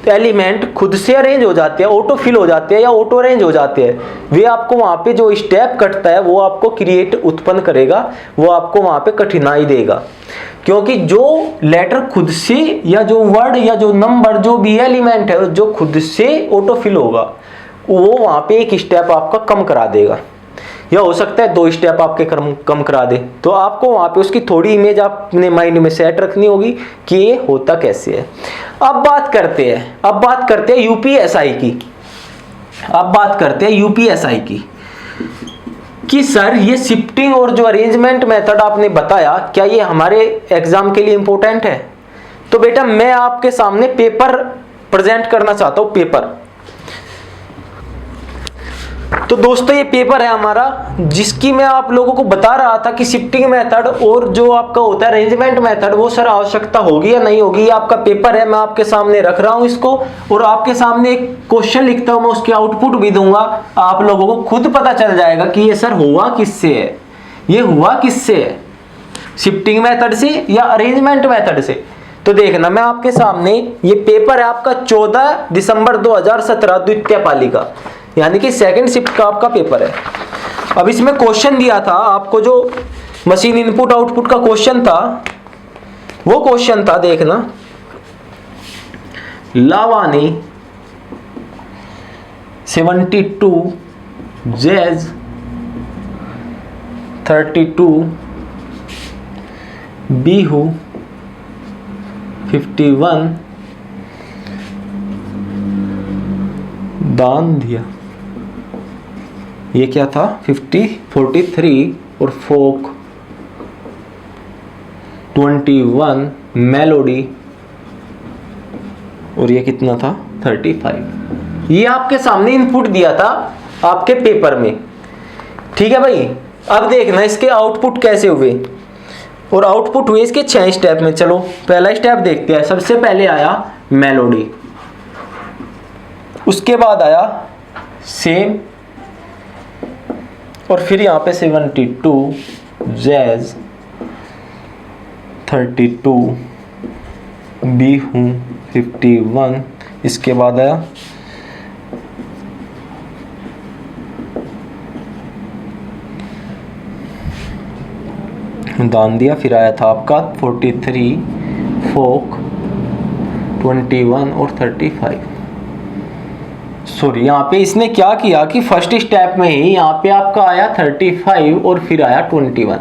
एलिमेंट खुद से अरेंज हो जाते हैं, ऑटो फिल हो जाते हैं या ऑटो अरेंज हो जाते हैं, वे आपको वहां पे जो स्टेप कटता है वो आपको क्रिएट उत्पन्न करेगा, वो आपको वहां पे कठिनाई देगा। क्योंकि जो लेटर खुद से या जो वर्ड या जो नंबर जो भी एलिमेंट है जो खुद से ऑटो फिल होगा, वो वहां पे एक स्टेप आपका कम करा देगा, या हो सकता है 2 स्टेप आपके कम करा दे। तो आपको वहां पे उसकी थोड़ी इमेज अपने माइंड में सेट रखनी होगी कि ये होता कैसे है। अब बात करते हैं यूपीएसआई की। कि सर ये शिफ्टिंग और जो अरेंजमेंट मेथड आपने बताया, क्या ये हमारे एग्जाम के लिए इंपॉर्टेंट है? तो बेटा मैं आपके सामने पेपर प्रेजेंट करना चाहता हूं, पेपर। तो दोस्तों ये पेपर है हमारा, जिसकी मैं आप लोगों को बता रहा था कि शिफ्टिंग मेथड और जो आपका होता है अरेंजमेंट मेथड, वो सर आवश्यकता होगी या नहीं होगी। ये आपका पेपर है, मैं आपके सामने रख रहा हूं इसको, और आपके सामने एक क्वेश्चन लिखता हूं, मैं उसके आउटपुट भी दूंगा। आप लोगों को खुद पता चल जाएगा कि ये सर हुआ किससे है, ये हुआ किससे है, शिफ्टिंग मेथड से या अरेंजमेंट मेथड से। तो देखना, मैं आपके सामने ये पेपर है आपका 14 दिसंबर 2017 द्वितीय पाली का, यानी कि सेकंड शिफ्ट का आपका पेपर है। अब इसमें क्वेश्चन दिया था आपको, जो मशीन इनपुट आउटपुट का क्वेश्चन था, वो क्वेश्चन था देखना, लावानी 72 जैज 32 बीहू 51 दान दिया। ये क्या था 43 और फोक 21 मेलोडी, और ये कितना था 35। ये आपके सामने इनपुट दिया था आपके पेपर में, ठीक है भाई। अब देखना इसके आउटपुट कैसे हुए, और आउटपुट हुए इसके 6 स्टेप में। चलो पहला स्टेप देखते हैं। सबसे पहले आया मेलोडी, उसके बाद आया सेम, और फिर यहाँ पे 72 जैज 32 बीहू 51, इसके बाद आया दान दिया, फिर आया था आपका 43 फोक 21 और 35। सॉरी, यहाँ पे इसने क्या किया कि फर्स्ट स्टेप में ही यहाँ पे आपका आया 35 और फिर आया 21।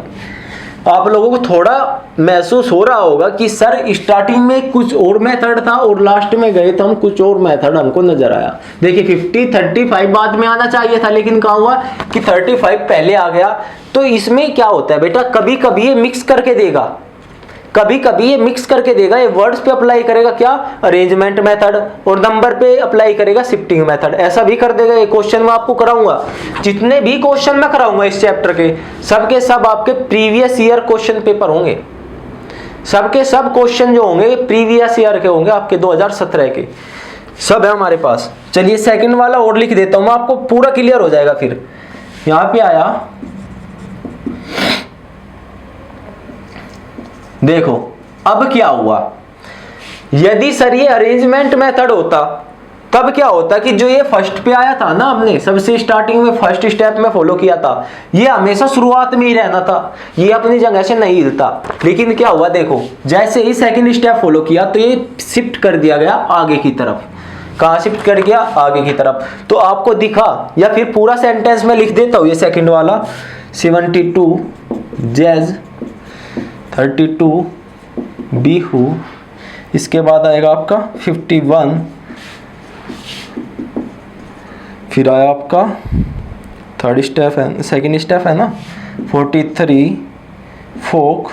आप लोगों को थोड़ा महसूस हो रहा होगा कि सर स्टार्टिंग में कुछ और मेथड था और लास्ट में गए तो हम कुछ और मेथड हमको नजर आया। देखिए 35 बाद में आना चाहिए था, लेकिन कहाँ हुआ कि 35 पहले आ गया। तो इसमें क्या होता है बेटा, कभी कभी ये मिक्स करके देगा, ये वर्ड्स पे अप्लाई करेगा क्या अरेंजमेंट मेथड, और नंबर पे अप्लाई करेगा शिफ्टिंग मेथड। ऐसा भी कर देगा। ये क्वेश्चन मैं आपको कराऊंगा, जितने भी क्वेश्चन मैं कराऊंगा इस चैप्टर के, सबके सब आपके प्रीवियस ईयर क्वेश्चन पेपर होंगे। सबके सब क्वेश्चन जो होंगे प्रीवियस ईयर के होंगे, आपके 2017 के सब है हमारे पास। चलिए सेकंड वाला और लिख देता हूं मैं, आपको पूरा क्लियर हो जाएगा। फिर यहां पे आया, देखो अब क्या हुआ। यदि सर ये अरेंजमेंट मेथड होता तब क्या होता कि जो ये फर्स्ट पे आया था ना, हमने सबसे स्टार्टिंग में फर्स्ट स्टेप में फॉलो किया था, ये हमेशा शुरुआत में ही रहना था, ये अपनी जगह से नहीं हिलता। लेकिन क्या हुआ देखो, जैसे ही सेकंड स्टेप फॉलो किया तो ये शिफ्ट कर दिया गया आगे की तरफ। कहाँ शिफ्ट कर गया? आगे की तरफ। तो आपको दिखा, या फिर पूरा सेंटेंस में लिख देता हूं ये सेकंड वाला, 72 जैज 32 बीहू, इसके बाद आएगा आपका 51 फिर आया आपका थर्ड स्टेप है, सेकंड स्टेप है ना, 43, फोक,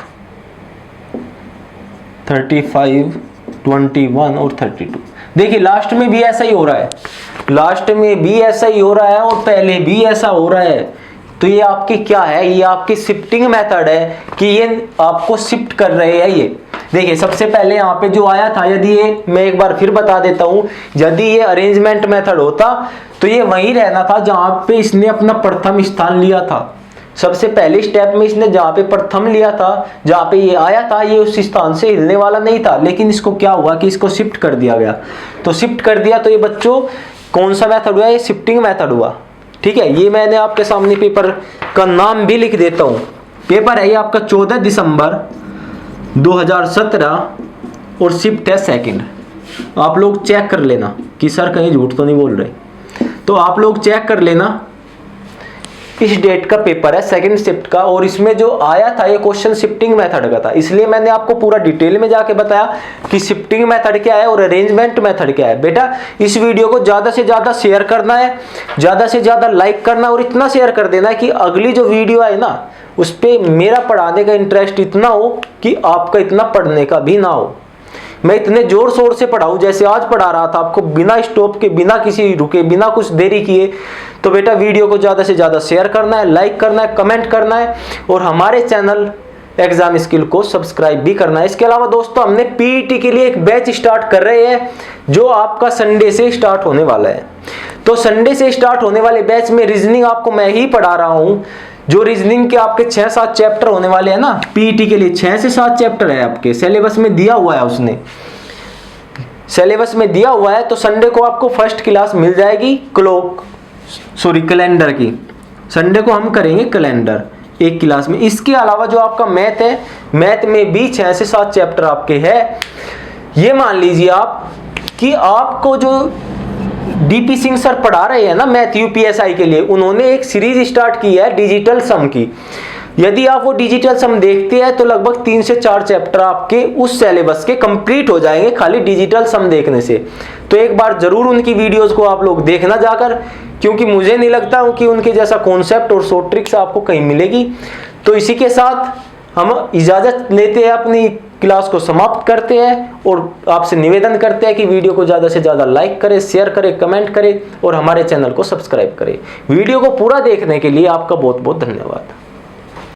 35, 21 और 32। देखिए लास्ट में भी ऐसा ही हो रहा है, लास्ट में भी ऐसा ही हो रहा है और पहले भी ऐसा हो रहा है। तो ये आपकी क्या है, ये आपकी शिफ्टिंग मेथड है कि ये आपको शिफ्ट कर रहे हैं। ये देखिए सबसे पहले यहाँ पे जो आया था, यदि ये मैं एक बार फिर बता देता हूँ, यदि ये अरेंजमेंट मेथड होता तो ये वहीं रहना था जहाँ पे इसने अपना प्रथम स्थान लिया था। सबसे पहले स्टेप में इसने जहाँ पे प्रथम लिया था, जहाँ पे ये आया था, ये उस स्थान से हिलने वाला नहीं था, लेकिन इसको क्या हुआ कि इसको शिफ्ट कर दिया गया। तो शिफ्ट कर दिया तो ये बच्चों कौन सा मेथड हुआ, ये शिफ्टिंग मेथड हुआ। ठीक है, ये मैंने आपके सामने पेपर का नाम भी लिख देता हूँ। पेपर है ये आपका 14 दिसंबर 2017 और शिफ्ट है सेकंड। आप लोग चेक कर लेना कि सर कहीं झूठ तो नहीं बोल रहे, तो आप लोग चेक कर लेना। इस डेट का पेपर है सेकंड शिफ्ट का, और इसमें जो आया था ये क्वेश्चन शिफ्टिंग मेथड का था, इसलिए मैंने आपको पूरा डिटेल में जाके बताया कि शिफ्टिंग मेथड क्या है और अरेंजमेंट मेथड क्या है। बेटा इस वीडियो को ज्यादा से ज्यादा शेयर करना है, ज्यादा से ज्यादा लाइक करना, और इतना शेयर कर देना है कि अगली जो वीडियो है ना उस पर मेरा पढ़ाने का इंटरेस्ट इतना हो कि आपका इतना पढ़ने का भी ना हो। मैं इतने जोर शोर से पढ़ाऊं जैसे आज पढ़ा रहा था आपको, बिना स्टॉप के, बिना किसी रुके, बिना कुछ देरी किए। तो बेटा वीडियो को ज़्यादा से ज़्यादा शेयर करना है, लाइक करना है, कमेंट करना है, और हमारे चैनल एग्जाम स्किल को सब्सक्राइब भी करना है। इसके अलावा दोस्तों हमने पीईटी के लिए एक बैच स्टार्ट कर रहे हैं जो आपका संडे से स्टार्ट होने वाला है। तो संडे से स्टार्ट होने वाले बैच में रीजनिंग आपको मैं ही पढ़ा रहा हूँ। जो रीजनिंग के आपके 6-7 चैप्टर होने वाले हैं ना, पीईटी के लिए 6 से 7 चैप्टर है, आपके सिलेबस में दिया हुआ है, उसने सिलेबस में दिया हुआ है। तो संडे को आपको फर्स्ट क्लास मिल जाएगी कैलेंडर की। संडे को हम करेंगे कैलेंडर एक क्लास में। इसके अलावा जो आपका मैथ है, मैथ में भी 6 से 7 चैप्टर आपके हैं। ये मान लीजिए आप कि आपको जो डीपी सिंह सर पढ़ा रहे हैं ना मैथ यूपीएसआई के लिए, उन्होंने एक सीरीज स्टार्ट की है डिजिटल सम की। यदि आप वो डिजिटल सम देखते हैं तो लगभग 3 से 4 चैप्टर आपके उस सिलेबस के कंप्लीट हो जाएंगे खाली डिजिटल सम देखने से। तो एक बार जरूर उनकी वीडियोस को आप लोग देखना जाकर, क्योंकि मुझे नहीं लगता कि उनके जैसा कॉन्सेप्ट और शॉर्ट ट्रिक्स आपको कहीं मिलेगी। तो इसी के साथ हम इजाजत लेते हैं, अपनी क्लास को समाप्त करते हैं, और आपसे निवेदन करते हैं कि वीडियो को ज़्यादा से ज़्यादा लाइक करें, शेयर करें, कमेंट करें और हमारे चैनल को सब्सक्राइब करें। वीडियो को पूरा देखने के लिए आपका बहुत बहुत धन्यवाद।